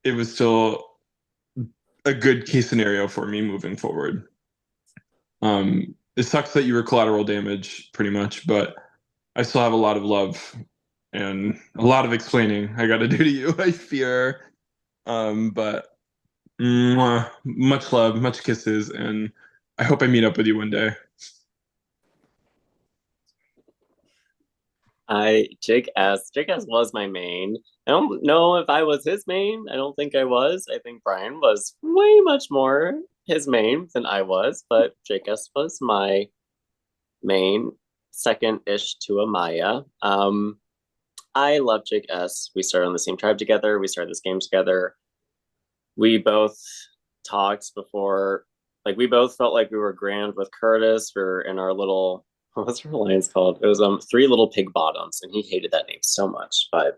it was still a good case scenario for me moving forward. It sucks that you were collateral damage pretty much, but I still have a lot of love and a lot of explaining I got to do to you, I fear. But much love, much kisses, and I hope I meet up with you one day. Jake S. was my main. I don't know if I was his main. I don't think I was. I think Brian was way much more his main than I was, but Jake S was my main, second-ish to Amaya. I love Jake S. We started on the same tribe together. We started this game together. We both talked before, like we both felt like we were grand with Curtis. We were in our little, what's our alliance called? It was Three Little Pig Bottoms, and he hated that name so much, but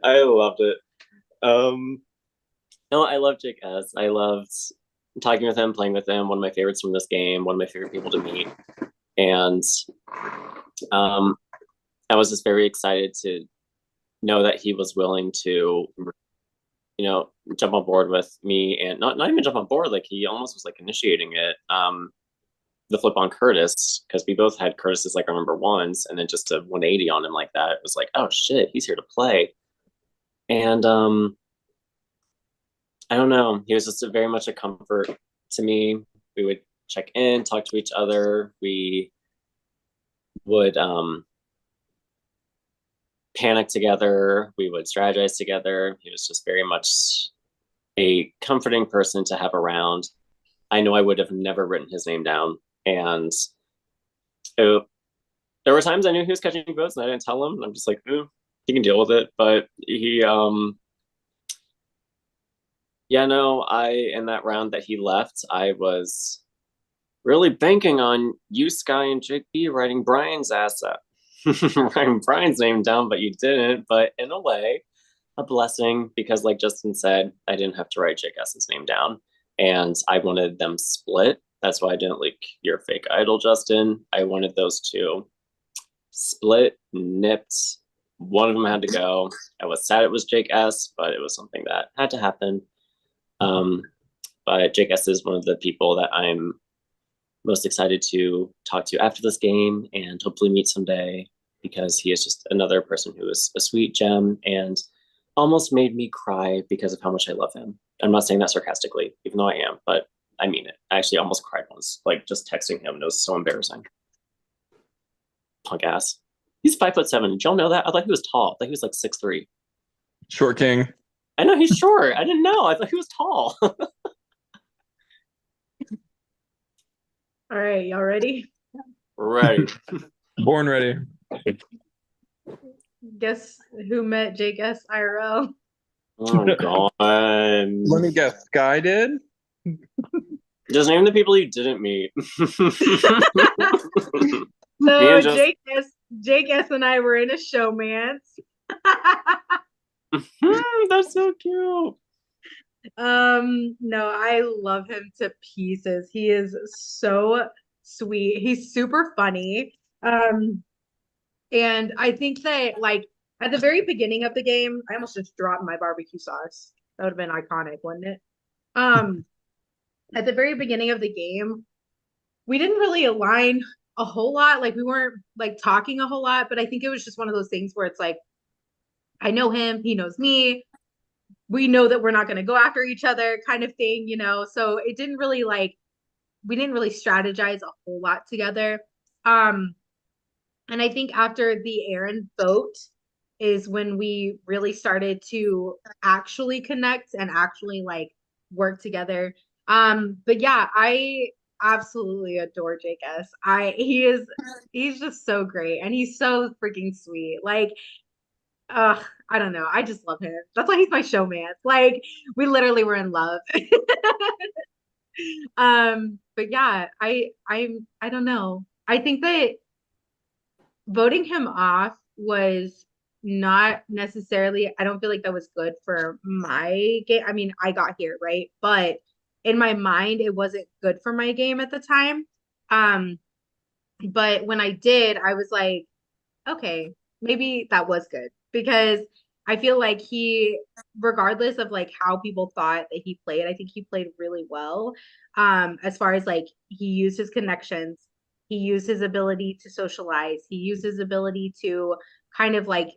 I loved it. No, I love Jake S. I loved talking with him, playing with him. One of my favorites from this game. One of my favorite people to meet, and I was just very excited to know that he was willing to, jump on board with me, and not even jump on board. Like he almost was like initiating it. The flip on Curtis, because we both had Curtis as like our number ones, and then just a 180 on him like that, it was like, oh shit, he's here to play. And I don't know, he was just very much a comfort to me. We would check in, talk to each other. We would panic together. We would strategize together. He was just very much a comforting person to have around. I know I would have never written his name down. And there were times I knew he was catching votes and I didn't tell him. I'm just like, he can deal with it. But he, in that round that he left, I was really banking on you, Sky, and Jake B writing Brian's ass up. Writing Brian's name down, but you didn't. But in a way, a blessing, because like Justin said, I didn't have to write Jake S's name down. And I wanted them split. That's why I didn't leak your fake idol, Justin. I wanted those two split, nipped. One of them had to go. I was sad it was Jake S, but it was something that had to happen. But Jake S is one of the people that I'm most excited to talk to after this game and hopefully meet someday, because he is just another person who is a sweet gem and almost made me cry because of how much I love him. I'm not saying that sarcastically, even though I am, but I mean it. I actually almost cried once, like just texting him. It was so embarrassing. Punk ass. He's 5'7". Did y'all know that? I thought he was tall. I thought he was like 6'3". Short king. I know he's short. I didn't know. I thought he was tall. All right, y'all ready? Ready. Born ready. Guess who met Jake S IRL? Oh god. Let me guess. Sky did? Just name the people you didn't meet. So just... Jake S and I were in a showmance. That's so cute. No, I love him to pieces. He is so sweet. He's super funny. And I think that like at the very beginning of the game, I almost just dropped my barbecue sauce. That would have been iconic, wouldn't it? At the very beginning of the game, we didn't really align a whole lot. Like we weren't like talking a whole lot, but I think it was just one of those things where it's like, I know him, he knows me. We know that we're not going to go after each other kind of thing, you know? So it didn't really like, we didn't really strategize a whole lot together. And I think after the Aaron vote is when we really started to actually connect and actually like work together. But yeah, I absolutely adore Jake S. He's just so great and he's so freaking sweet. Like, I don't know. I just love him. That's why he's my showman. Like, we literally were in love. But yeah, I don't know. I think that voting him off was not necessarily, I don't feel like that was good for my game. I mean, I got here, right? But in my mind, it wasn't good for my game at the time. But when I did, I was like, okay, maybe that was good, because I feel like he, regardless of like how people thought that he played, I think he played really well. As far as like he used his connections, he used his ability to socialize, he used his ability to kind of like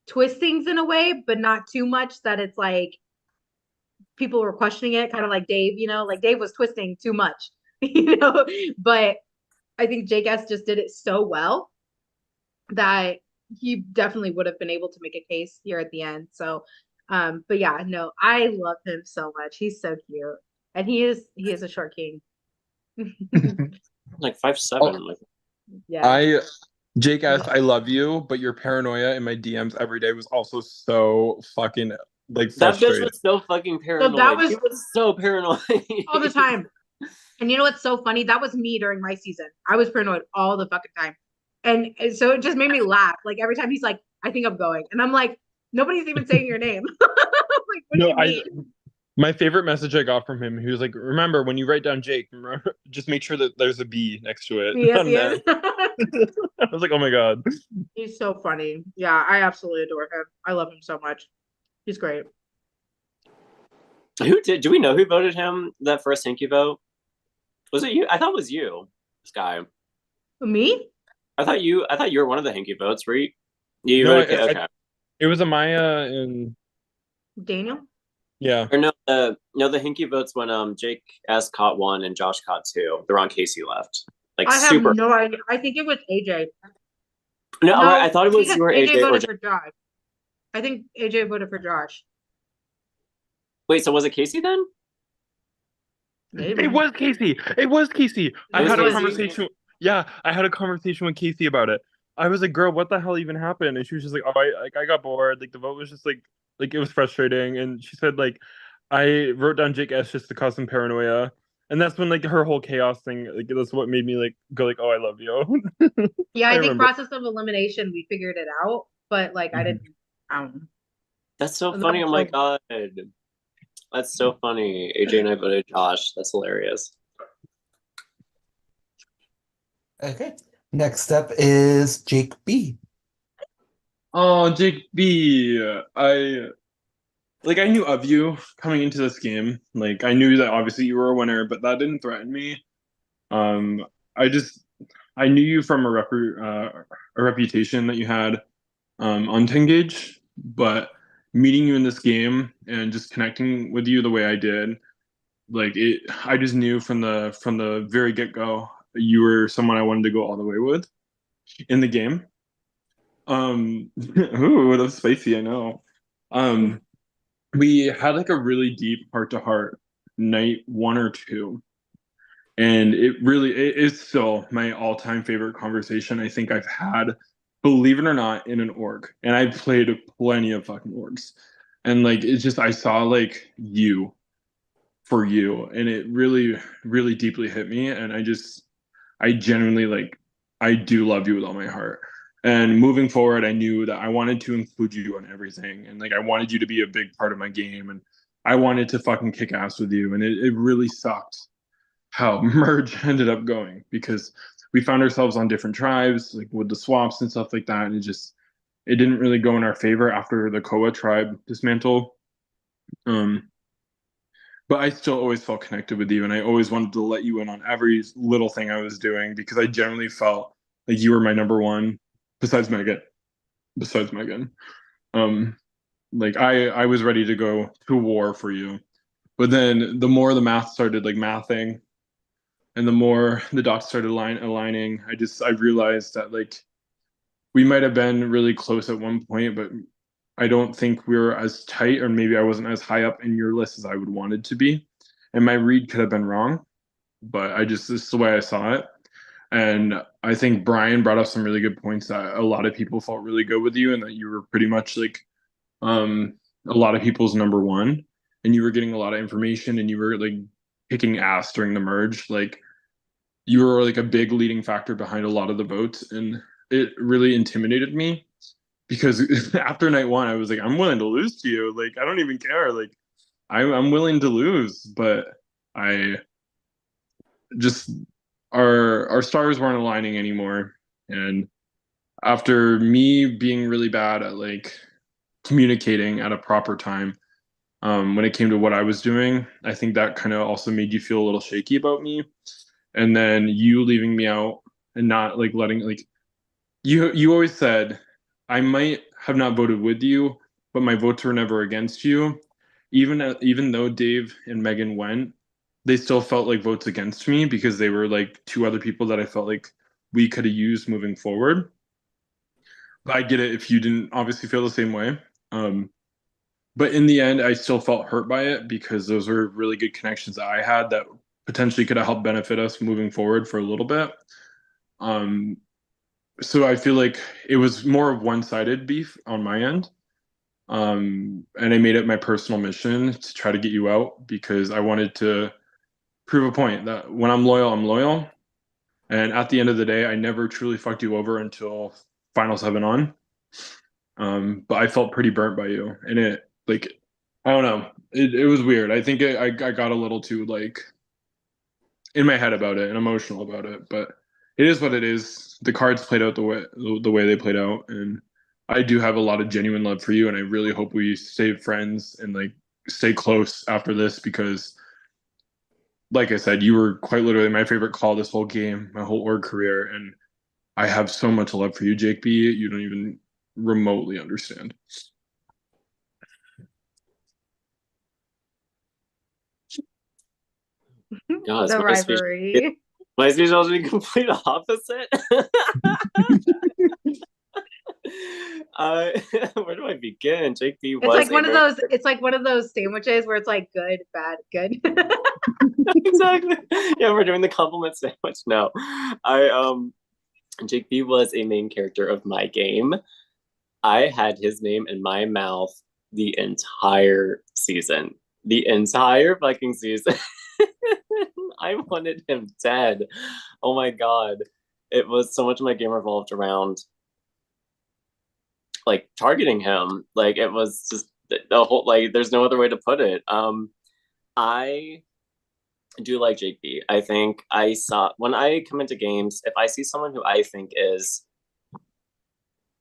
twist things in a way, but not too much that it's like people were questioning it, kind of like Dave, you know, like Dave was twisting too much, you know, but I think Jake S just did it so well that he definitely would have been able to make a case here at the end. So, but yeah, no, I love him so much. He's so cute, and he is a short king. Like 5'7". Oh, Like, Yeah. Jake S, I love you, but your paranoia in my DMs every day was also so fucking like that bitch frustrating. was so fucking So paranoid. that was He was so paranoid all the time. And you know what's so funny? That was me during my season. I was paranoid all the fucking time. And so it just made me laugh. Like every time he's like, I think I'm going. And I'm like, nobody's even saying your name. Like, what do No, you mean? my favorite message I got from him, he was like, remember when you write down Jake, remember, just make sure that there's a B next to it. At the end. I was like, oh my God. He's so funny. Yeah, I absolutely adore him. I love him so much. He's great. do we know who voted him that first Hinky vote? Was it you? I thought it was you, Sky. Me? I thought you were one of the Hinky votes, were you? You No, voted okay. It was Amaya and Daniel? yeah. Or no, the Hinky votes when Jake S caught one and Josh caught two. The wrong Casey left. Like I super. have no idea. I think it was AJ. No, I thought it was you or AJ voted or for Josh. I think AJ voted for Josh. Wait, so was it Casey then? Maybe. It was Casey. It was Casey. I had a conversation. Yeah, I had a conversation with Casey about it. I was like, "Girl, what the hell even happened?" And she was just like, "Oh, I got bored. Like the vote was just like it was frustrating." And she said like, "I wrote down Jake S just to cause some paranoia." And that's when like her whole chaos thing, like that's what made me like go like, "Oh, I love you." Yeah, I think remember. process of elimination, we figured it out, but like I didn't. That's so funny. Oh my God. That's so funny. AJ and I voted Josh. That's hilarious. Okay. Next up is Jake B. Oh, Jake B. I knew of you coming into this game. Like I knew that obviously you were a winner, but that didn't threaten me. Um, I just I knew you from a reputation that you had on Tengage, but meeting you in this game and just connecting with you the way I did, I just knew from the very get-go you were someone I wanted to go all the way with in the game. Ooh, that's spicy, I know. Um, we had like a really deep heart-to-heart night one or two, and it is still my all-time favorite conversation I think I've had, believe it or not, in an org. And I've played plenty of fucking orgs. And like it's just I saw like you for you, and it really, really deeply hit me. And I genuinely I do love you with all my heart. And moving forward, I knew that I wanted to include you on everything. And like I wanted you to be a big part of my game. And I wanted to fucking kick ass with you. And it really sucked how merge ended up going because we found ourselves on different tribes, like with the swaps and stuff like that. And it didn't really go in our favor after the Koa tribe dismantle. Um, but I still always felt connected with you, and I always wanted to let you in on every little thing I was doing because I generally felt like you were my number one, besides Megan. Besides Megan, um, I was ready to go to war for you, but then the more the math started like mathing, and the more the dots started aligning, I realized that like we might have been really close at one point, but I don't think we were as tight, or maybe I wasn't as high up in your list as I would wanted to be. And my read could have been wrong, but this is the way I saw it. And I think Brian brought up some really good points that a lot of people felt really good with you, and that you were pretty much like um, a lot of people's number one, and you were getting a lot of information, and you were like kicking ass during the merge. Like you were like a big leading factor behind a lot of the votes, and it really intimidated me because after night one I was like, I'm willing to lose to you, like I don't even care, like I'm willing to lose, but I just our stars weren't aligning anymore. And after me being really bad at like communicating at a proper time, when it came to what I was doing, I think that kind of also made you feel a little shaky about me. And then you leaving me out and not like letting like you always said I might have not voted with you, but my votes were never against you. Even though Dave and Megan went, they still felt like votes against me because they were like two other people that I felt like we could have used moving forward. But I get it if you didn't obviously feel the same way. Um, but in the end, I still felt hurt by it because those were really good connections that I had that potentially could have helped benefit us moving forward for a little bit. Um, so I feel like it was more of one-sided beef on my end. And I made it my personal mission to try to get you out because I wanted to prove a point that when I'm loyal, I'm loyal. And at the end of the day, I never truly fucked you over until Final Seven on. But I felt pretty burnt by you, and it like I don't know, it was weird. I think I got a little too like in my head about it and emotional about it, but it is what it is. The cards played out the way they played out, and I do have a lot of genuine love for you, and I really hope we stay friends and like stay close after this because like I said, you were quite literally my favorite call this whole game, my whole org career, and I have so much love for you, Jake B. You don't even remotely understand. Gosh, The rivalry. my speech was the complete opposite. uh, where do I begin? Jake B It's was like a one of those. It's like one of those sandwiches where it's like good, bad, good. exactly. Yeah, we're doing the compliment sandwich now. I Jake B was a main character of my game. I had his name in my mouth the entire season. The entire fucking season. I wanted him dead. Oh my god. It was so much of my game revolved around like targeting him. Like it was just the whole like there's no other way to put it. I do like Jake B. I think I saw when I come into games, if I see someone who I think is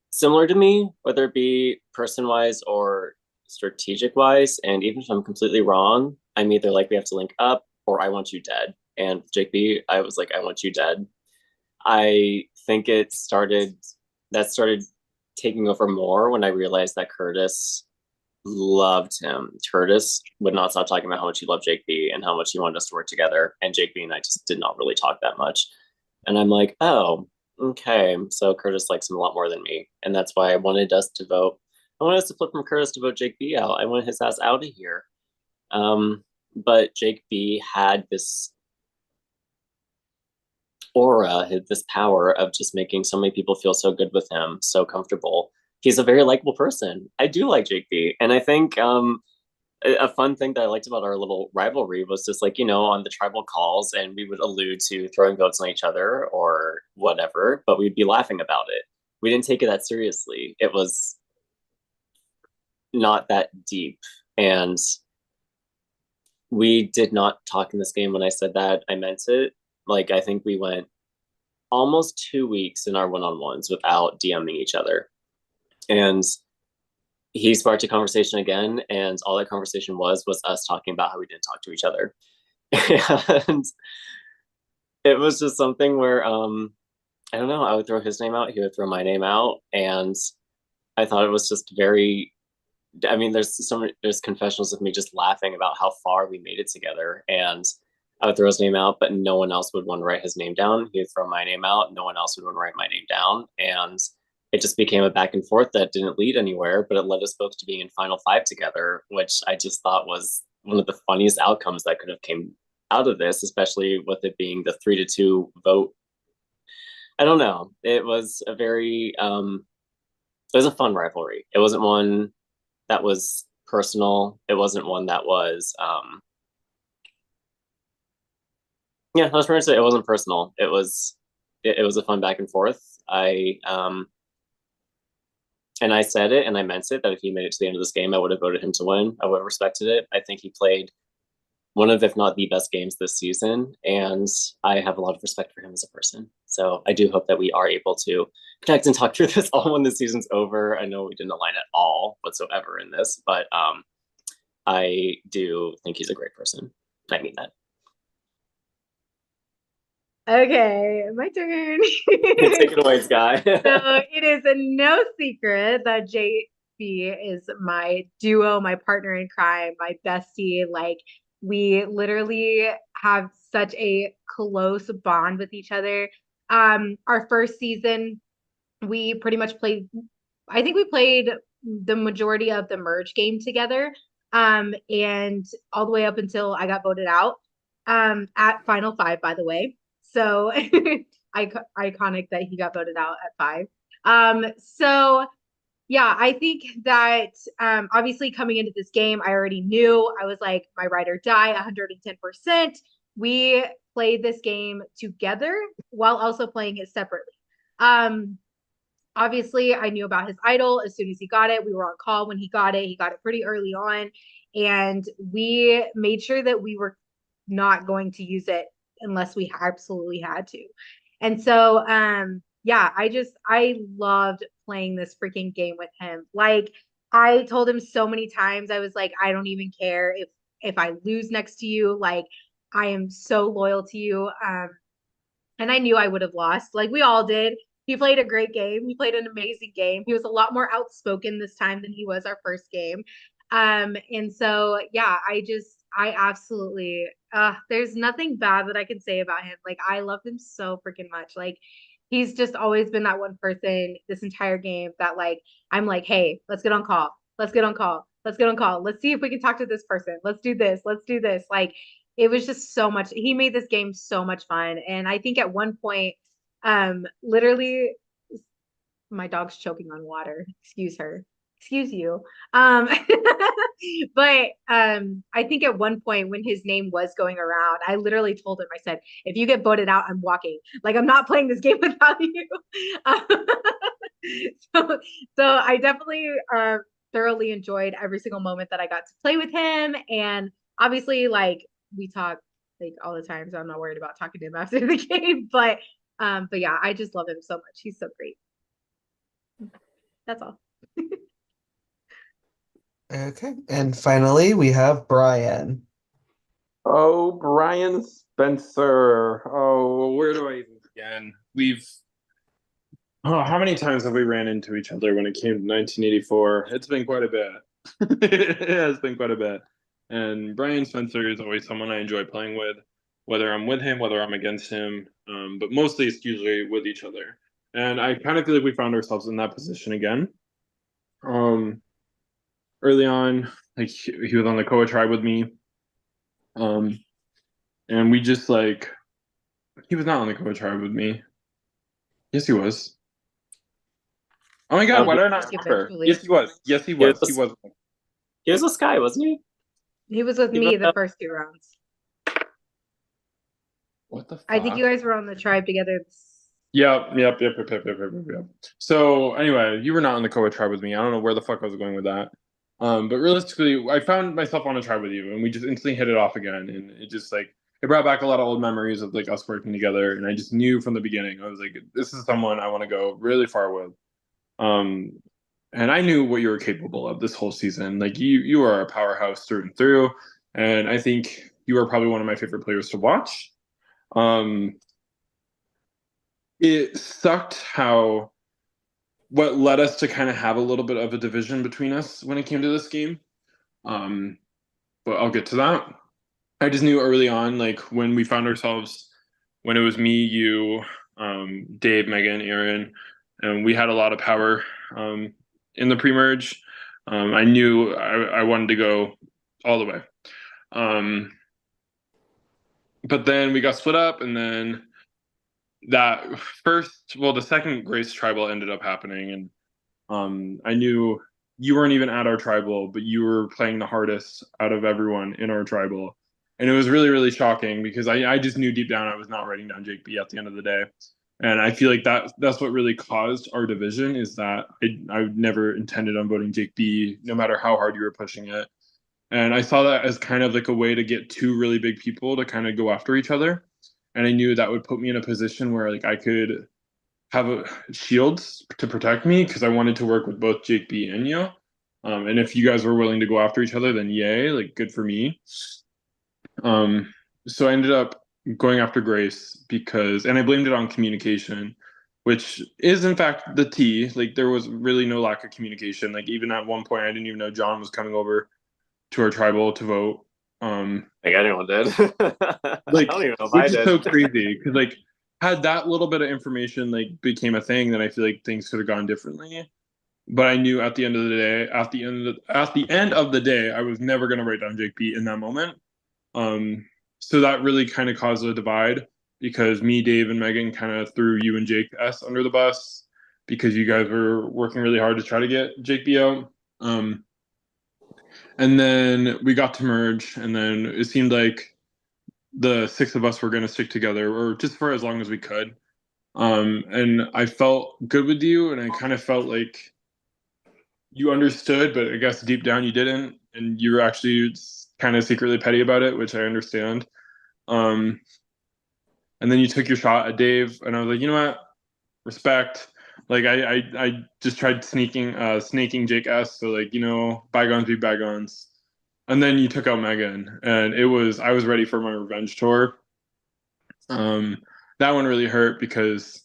similar to me, whether it be person wise or strategic wise, and even if I'm completely wrong, I'm either like we have to link up or I want you dead. And Jake B, I was like, I want you dead. I think that started taking over more when I realized that Curtis loved him. Curtis would not stop talking about how much he loved Jake B and how much he wanted us to work together. And Jake B and I just did not really talk that much. And I'm like, oh, okay. So Curtis likes him a lot more than me. And that's why I wanted us to vote. I wanted us to flip from Curtis to vote Jake B out. I wanted his ass out of here. But Jake B had this aura, this power of just making so many people feel so good with him, so comfortable. He's a very likable person. I do like Jake B. And I think a fun thing that I liked about our little rivalry was just like, on the tribal calls, and we would allude to throwing votes on each other or whatever, but we'd be laughing about it. We didn't take it that seriously. It was not that deep. And we did not talk in this game. When I said that, I meant it. Like, I think we went almost 2 weeks in our one-on-ones without DMing each other. And he sparked a conversation again, and all that conversation was us talking about how we didn't talk to each other. And it was just something where I don't know, I would throw his name out, he would throw my name out, and I thought it was just very, I mean, there's confessionals of me just laughing about how far we made it together, and I would throw his name out, but no one else would want to write his name down. He would throw my name out, no one else would want to write my name down, and it just became a back and forth that didn't lead anywhere, but it led us both to being in Final Five together, which I just thought was one of the funniest outcomes that could have came out of this, especially with it being the 3-2 vote. I don't know. It was a very it was a fun rivalry. It wasn't one that was personal. It wasn't one that was yeah, I was trying to say it wasn't personal. It was a fun back and forth. And I said it and I meant it that if he made it to the end of this game, I would have voted him to win. I would have respected it. I think he played one of, if not the best games this season. And I have a lot of respect for him as a person. So I do hope that we are able to connect and talk through this all when the season's over. I know we didn't align at all whatsoever in this, but I do think he's a great person. I mean that. Okay, my turn. Take it away, Sky. So it is no secret that JB is my duo, my partner in crime, my bestie. Like, we literally have such a close bond with each other. Our first season, we pretty much played, I think we played the majority of the merge game together. And all the way up until I got voted out at Final Five, by the way. So iconic that he got voted out at 5. So yeah, I think that obviously coming into this game, I already knew. I was like, my ride or die, 110%. We played this game together while also playing it separately. Obviously, I knew about his idol as soon as he got it. We were on call when he got it. He got it pretty early on. And we made sure that we were not going to use it unless we absolutely had to. And so, yeah, I loved playing this freaking game with him. Like, I told him so many times, I was like, I don't even care if I lose next to you. Like, I am so loyal to you. And I knew I would have lost, like we all did. He played a great game. He played an amazing game. He was a lot more outspoken this time than he was our first game. And so yeah, I absolutely there's nothing bad that I can say about him. Like, I love him so freaking much. Like, he's just always been that one person this entire game that, like, I'm like, hey, let's get on call. Let's get on call. Let's get on call. Let's see if we can talk to this person. Let's do this. Let's do this. Like, it was just so much. He made this game so much fun. And I think at one point, literally, my dog's choking on water. Excuse her. Excuse you. Um, but I think at one point when his name was going around, I literally told him, I said, if you get voted out, I'm walking. Like, I'm not playing this game without you. so, so I definitely thoroughly enjoyed every single moment that I got to play with him. And obviously, like, we talk like all the time, so I'm not worried about talking to him after the game. But yeah, I just love him so much. He's so great. That's all. Okay. And finally, we have Brian. Oh, Brian Spencer. Oh, where do I even begin? How many times have we ran into each other when it came to 1984? It's been quite a bit. It has been quite a bit. And Brian Spencer is always someone I enjoy playing with, whether I'm with him, whether I'm against him. But mostly it's usually with each other. And I kind of feel like we found ourselves in that position again. Um, Early on, like he was on the Koa tribe with me. And we just like he was not on the Koa tribe with me. Yes, he was. Oh my God, No, why did I not remember? Eventually. Yes, he was. Yes, he he was. He was was. he was a Sky, wasn't he? He was with He me was, the first 2 rounds. What the I think you fuck? guys were on the tribe together. Yep. So anyway, you were not on the Koa tribe with me. I don't know where the fuck I was going with that. But realistically, I found myself on a tribe with you, and we just instantly hit it off again, and it just like it brought back a lot of old memories of like us working together, and I just knew from the beginning I was like, this is someone I want to go really far with. Um, and I knew what you were capable of this whole season. Like you are a powerhouse through and through, and I think you are probably one of my favorite players to watch. Um, it sucked how what led us to kind of have a little bit of a division between us when it came to this game. Um, but I'll get to that. I just knew early on, like when we found ourselves, when it was me, you, Dave, Megan, Aaron, and we had a lot of power in the pre-merge. I knew I wanted to go all the way. But then we got split up, and then the second Grace Tribal ended up happening, and I knew you weren't even at our tribal, but you were playing the hardest out of everyone in our tribal. And it was really, really shocking because I just knew deep down I was not writing down Jake B at the end of the day. And I feel like that's what really caused our division is that I never intended on voting Jake B, no matter how hard you were pushing it. And I saw that as kind of like a way to get two really big people to kind of go after each other. And I knew that would put me in a position where like I could have shields to protect me because I wanted to work with both Jake B and Yo. And if you guys were willing to go after each other, then yay, like good for me. Um, so I ended up going after Grace and I blamed it on communication, which is in fact the T. Like there was really no lack of communication. Like even at one point, I didn't even know John was coming over to our tribal to vote. Like anyone did. I Like don't even know if I which is did. so crazy because like had that little bit of information like became a thing, then I feel like things could have gone differently. But I knew at the end of the day, at the end of the day, I was never gonna write down Jake B in that moment. So that really kind of caused a divide because me, Dave, and Megan kind of threw you and Jake S under the bus because you guys were working really hard to try to get Jake B out. And then we got to merge, and then it seemed like the six of us were going to stick together, or just for as long as we could. And I felt good with you, and I kind of felt like you understood, but I guess deep down you didn't, and you were actually kind of secretly petty about it, which I understand. Um, and then you took your shot at Dave, and I was like, you know what, respect. Like I just tried snaking Jake S. So like bygones be bygones. And then you took out Megan, and I was ready for my revenge tour. That one really hurt because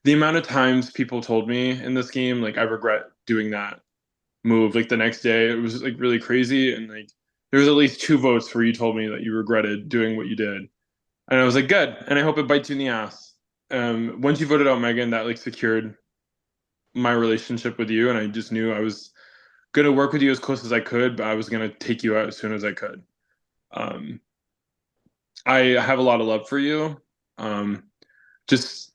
the amount of times people told me in this game, like I regret doing that move. Like the next day, it was like really crazy, and like there was at least 2 votes where you told me that you regretted doing what you did, and I was like, good, and I hope it bites you in the ass. Once you voted out Megan, that like secured my relationship with you, and I just knew I was gonna work with you as close as I could, but I was gonna take you out as soon as I could. Um, I have a lot of love for you. Um, just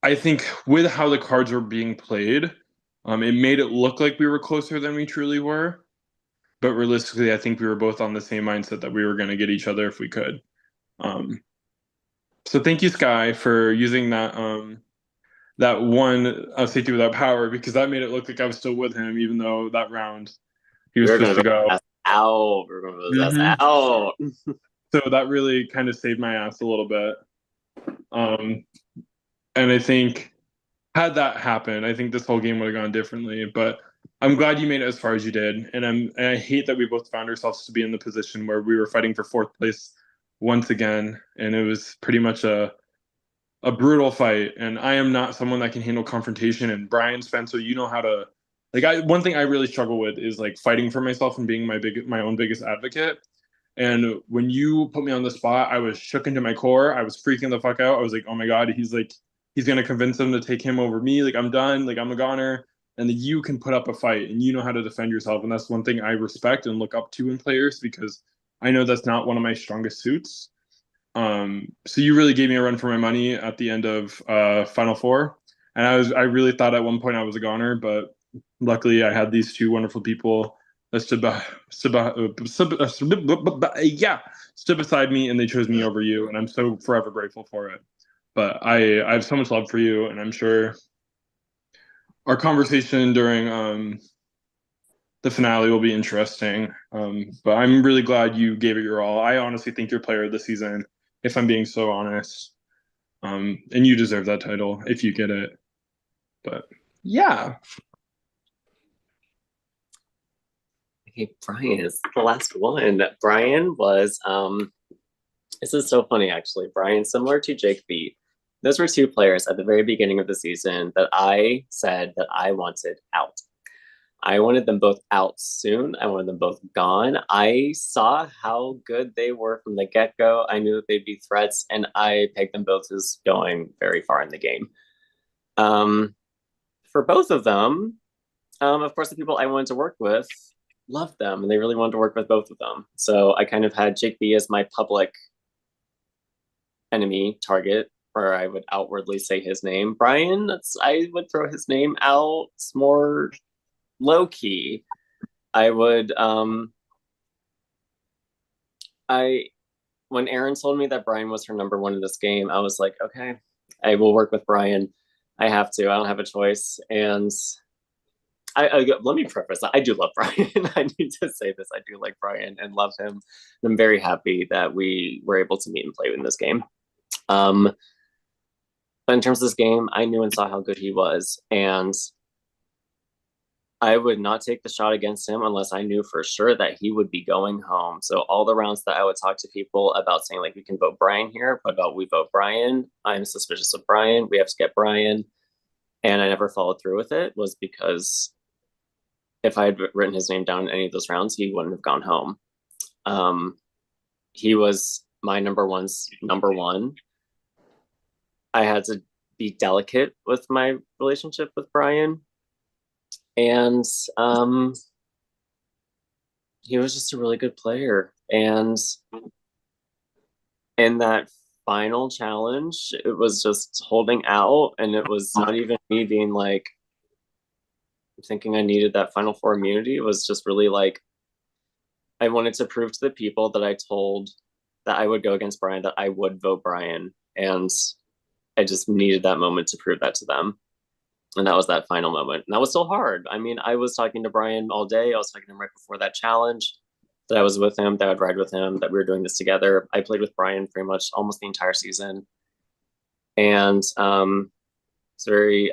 I think with how the cards were being played, it made it look like we were closer than we truly were. But realistically, I think we were both on the same mindset that we were going to get each other if we could. Um, so thank you, Sky, for using that one safety without power because that made it look like I was still with him, even though that round he We was were gonna supposed to vote go. his ass out. We were gonna vote his ass Mhm. out. So that really kind of saved my ass a little bit. Um, and I think had that happened, I think this whole game would have gone differently. But I'm glad you made it as far as you did, and I hate that we both found ourselves to be in the position where we were fighting for fourth place once again, and it was pretty much a brutal fight. And I am not someone that can handle confrontation. And Brian Spencer, you know how to like. One thing I really struggle with is like fighting for myself and being my own biggest advocate. And when you put me on the spot, I was shook into my core. I was freaking the fuck out. I was like, oh my God, he's gonna convince him to take him over me. Like I'm done. Like I'm a goner. And you can put up a fight and you know how to defend yourself. And that's one thing I respect and look up to in players because I know that's not one of my strongest suits. So you really gave me a run for my money at the end of Final Four. And I really thought at one point I was a goner, but luckily I had these two wonderful people that stood beside me and they chose me over you. And I'm so forever grateful for it. But I have so much love for you, and I'm sure our conversation during the finale will be interesting. But I'm really glad you gave it your all. I honestly think you're player of the season, if I'm being so honest. And you deserve that title if you get it. But yeah. Okay, Brian is the last one. Brian was this is so funny actually. Brian, similar to Jake B. Those were two players at the very beginning of the season that I said that I wanted out. I wanted them both out soon. I wanted them both gone. I saw how good they were from the get-go. I knew that they'd be threats, and I pegged them both as going very far in the game. For both of them, of course, the people I wanted to work with loved them, and they really wanted to work with both of them. So I kind of had Jake B as my public enemy target, where I would outwardly say his name. Brian, I would throw his name out more low key. I would when Erin told me that Brian was her number one in this game, I was like, okay, I will work with Brian. I have to. I don't have a choice. And let me preface that I do love Brian. I need to say this. I do like Brian and love him. And I'm very happy that we were able to meet and play in this game. But in terms of this game, I knew and saw how good he was. And I would not take the shot against him unless I knew for sure that he would be going home. So all the rounds that I would talk to people about saying like, we can vote Brian here, but about we vote Brian, I'm suspicious of Brian. We have to get Brian. And I never followed through with it was because if I had written his name down in any of those rounds, he wouldn't have gone home. He was my number one. I had to be delicate with my relationship with Brian. And he was just a really good player. And in that final challenge, it was just holding out. And it was not even me being like, thinking I needed that Final Four immunity. It was just really like, I wanted to prove to the people that I told that I would go against Brian, that I would vote Brian. And I just needed that moment to prove that to them. And that was that final moment. And that was still hard. I mean, I was talking to Brian all day. I was talking to him right before that challenge, that I was with him, that I'd ride with him, that we were doing this together. I played with Brian pretty much almost the entire season. And it's very,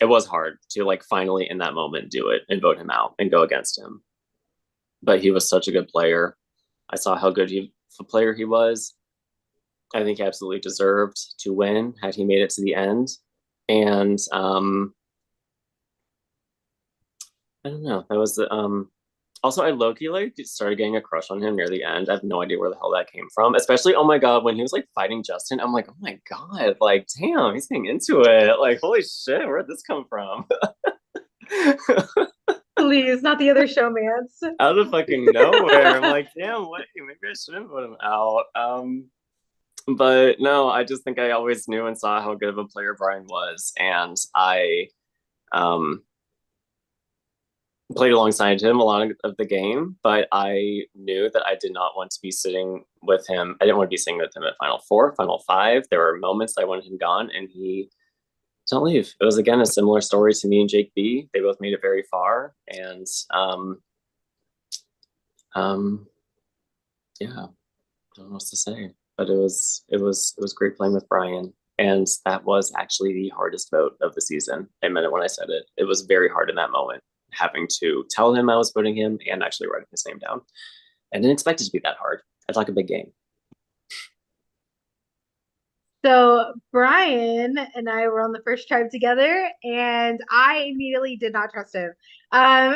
it was hard to like finally in that moment do it and vote him out and go against him. But he was such a good player. I saw how good a player he was. I think he absolutely deserved to win had he made it to the end. And I don't know. That was the also I low-key like started getting a crush on him near the end. I have no idea where the hell that came from. Especially, oh my God, when he was like fighting Justin, I'm like, oh my God, like damn, he's getting into it. Like, holy shit, where'd this come from? Please, not the other showmans. Out of fucking nowhere. I'm like, damn, what? Maybe I shouldn't put him out. But no, I just think I always knew and saw how good of a player Brian was, and I played alongside him a lot of the game, but I knew that I did not want to be sitting with him. I didn't want to be sitting with him at Final Four, Final Five. There were moments I wanted him gone, and he don't leave. It was again a similar story to me and Jake B. They both made it very far, and yeah. don't know what to say, but it was great playing with Brian. And that was actually the hardest vote of the season. I meant it when I said it. It was very hard in that moment, having to tell him I was voting him and actually writing his name down. I didn't expect it to be that hard. I'd like a big game. So Brian and I were on the first tribe together, and I immediately did not trust him. Um,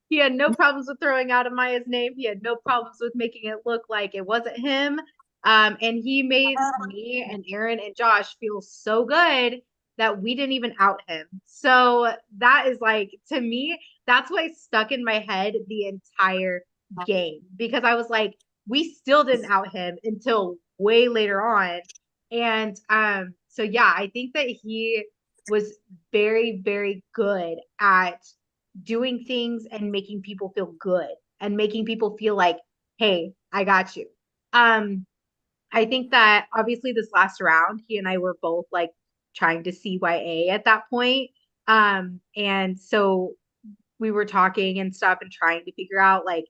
he had no problems with throwing out Amaya's name. He had no problems with making it look like it wasn't him. And he made me and Aaron and Josh feel so good that we didn't even out him. So that is like, to me, that's why it stuck in my head the entire game because I was like, we still didn't out him until way later on. And so yeah, I think that he was very, very good at doing things and making people feel good and making people feel like, hey, I got you. Um, I think that obviously this last round, he and I were both like trying to CYA at that point. And so we were talking and stuff and trying to figure out like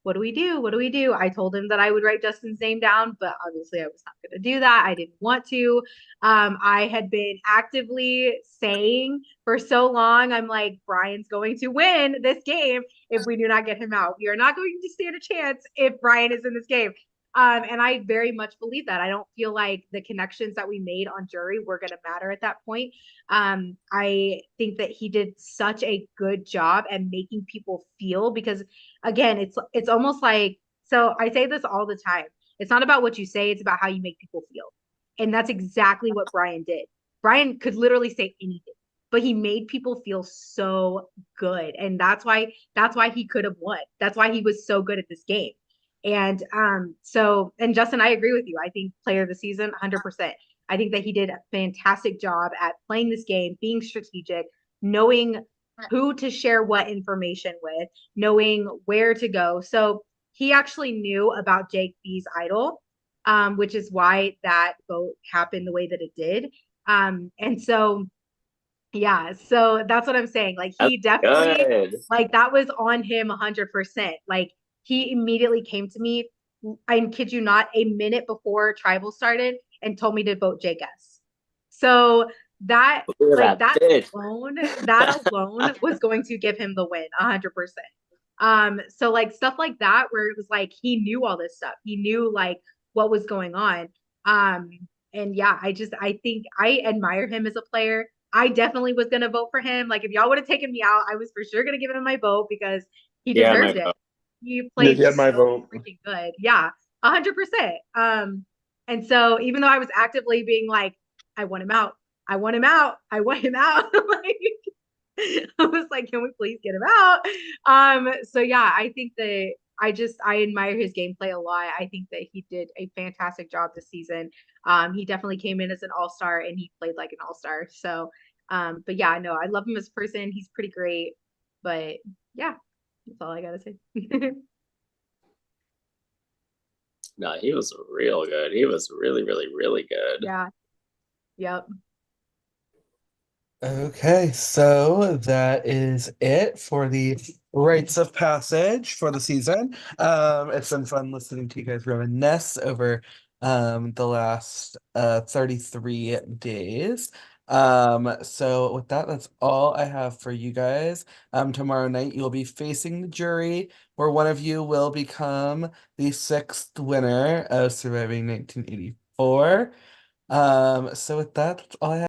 what do we do? What do we do? I told him that I would write Justin's name down, but obviously I was not going to do that. I didn't want to. I had been actively saying for so long, I'm like, Brian's going to win this game if we do not get him out. We are not going to stand a chance if Brian is in this game. And I very much believe that. I don't feel like the connections that we made on jury were going to matter at that point. I think that he did such a good job at making people feel because again, it's almost like so I say this all the time. It's not about what you say, it's about how you make people feel. And that's exactly what Brian did. Brian could literally say anything, but he made people feel so good. And that's why he could have won. That's why he was so good at this game. And Justin, I agree with you. I think player of the season, 100%. I think that he did a fantastic job at playing this game, being strategic, knowing who to share what information with, knowing where to go. So he actually knew about Jake B's idol, which is why that vote happened the way that it did. And so yeah, so that's what I'm saying. Like That's he definitely good. like that was on him 100%. Like he immediately came to me, I kid you not, a minute before tribal started and told me to vote JS. So that Look like at that bitch. that alone was going to give him the win 100%. So like stuff like that where it was like he knew all this stuff. He knew like what was going on. Um and yeah, I think I admire him as a player. I definitely was gonna vote for him. Like if y'all would have taken me out, I was for sure gonna give him my vote because he Yeah, my deserved it. vote. He Yeah, played he had my so vote. freaking good. Yeah, 100%. And so even though I was actively being like, I want him out, I want him out, I want him out, like I was like, can we please get him out? So yeah, I think that I admire his gameplay a lot. I think that he did a fantastic job this season. He definitely came in as an all-star and he played like an all-star. So but yeah, no, I love him as a person. He's pretty great. But yeah, that's all I gotta say. No, he was real good. He was really, really, really good. Yeah. Yep. Okay, so that is it for the rites of passage for the season. It's been fun listening to you guys reminisce over the last 33 days. So with that, that's all I have for you guys. Tomorrow night you'll be facing the jury, where one of you will become the sixth winner of Surviving 1984. So with that, that's all I have.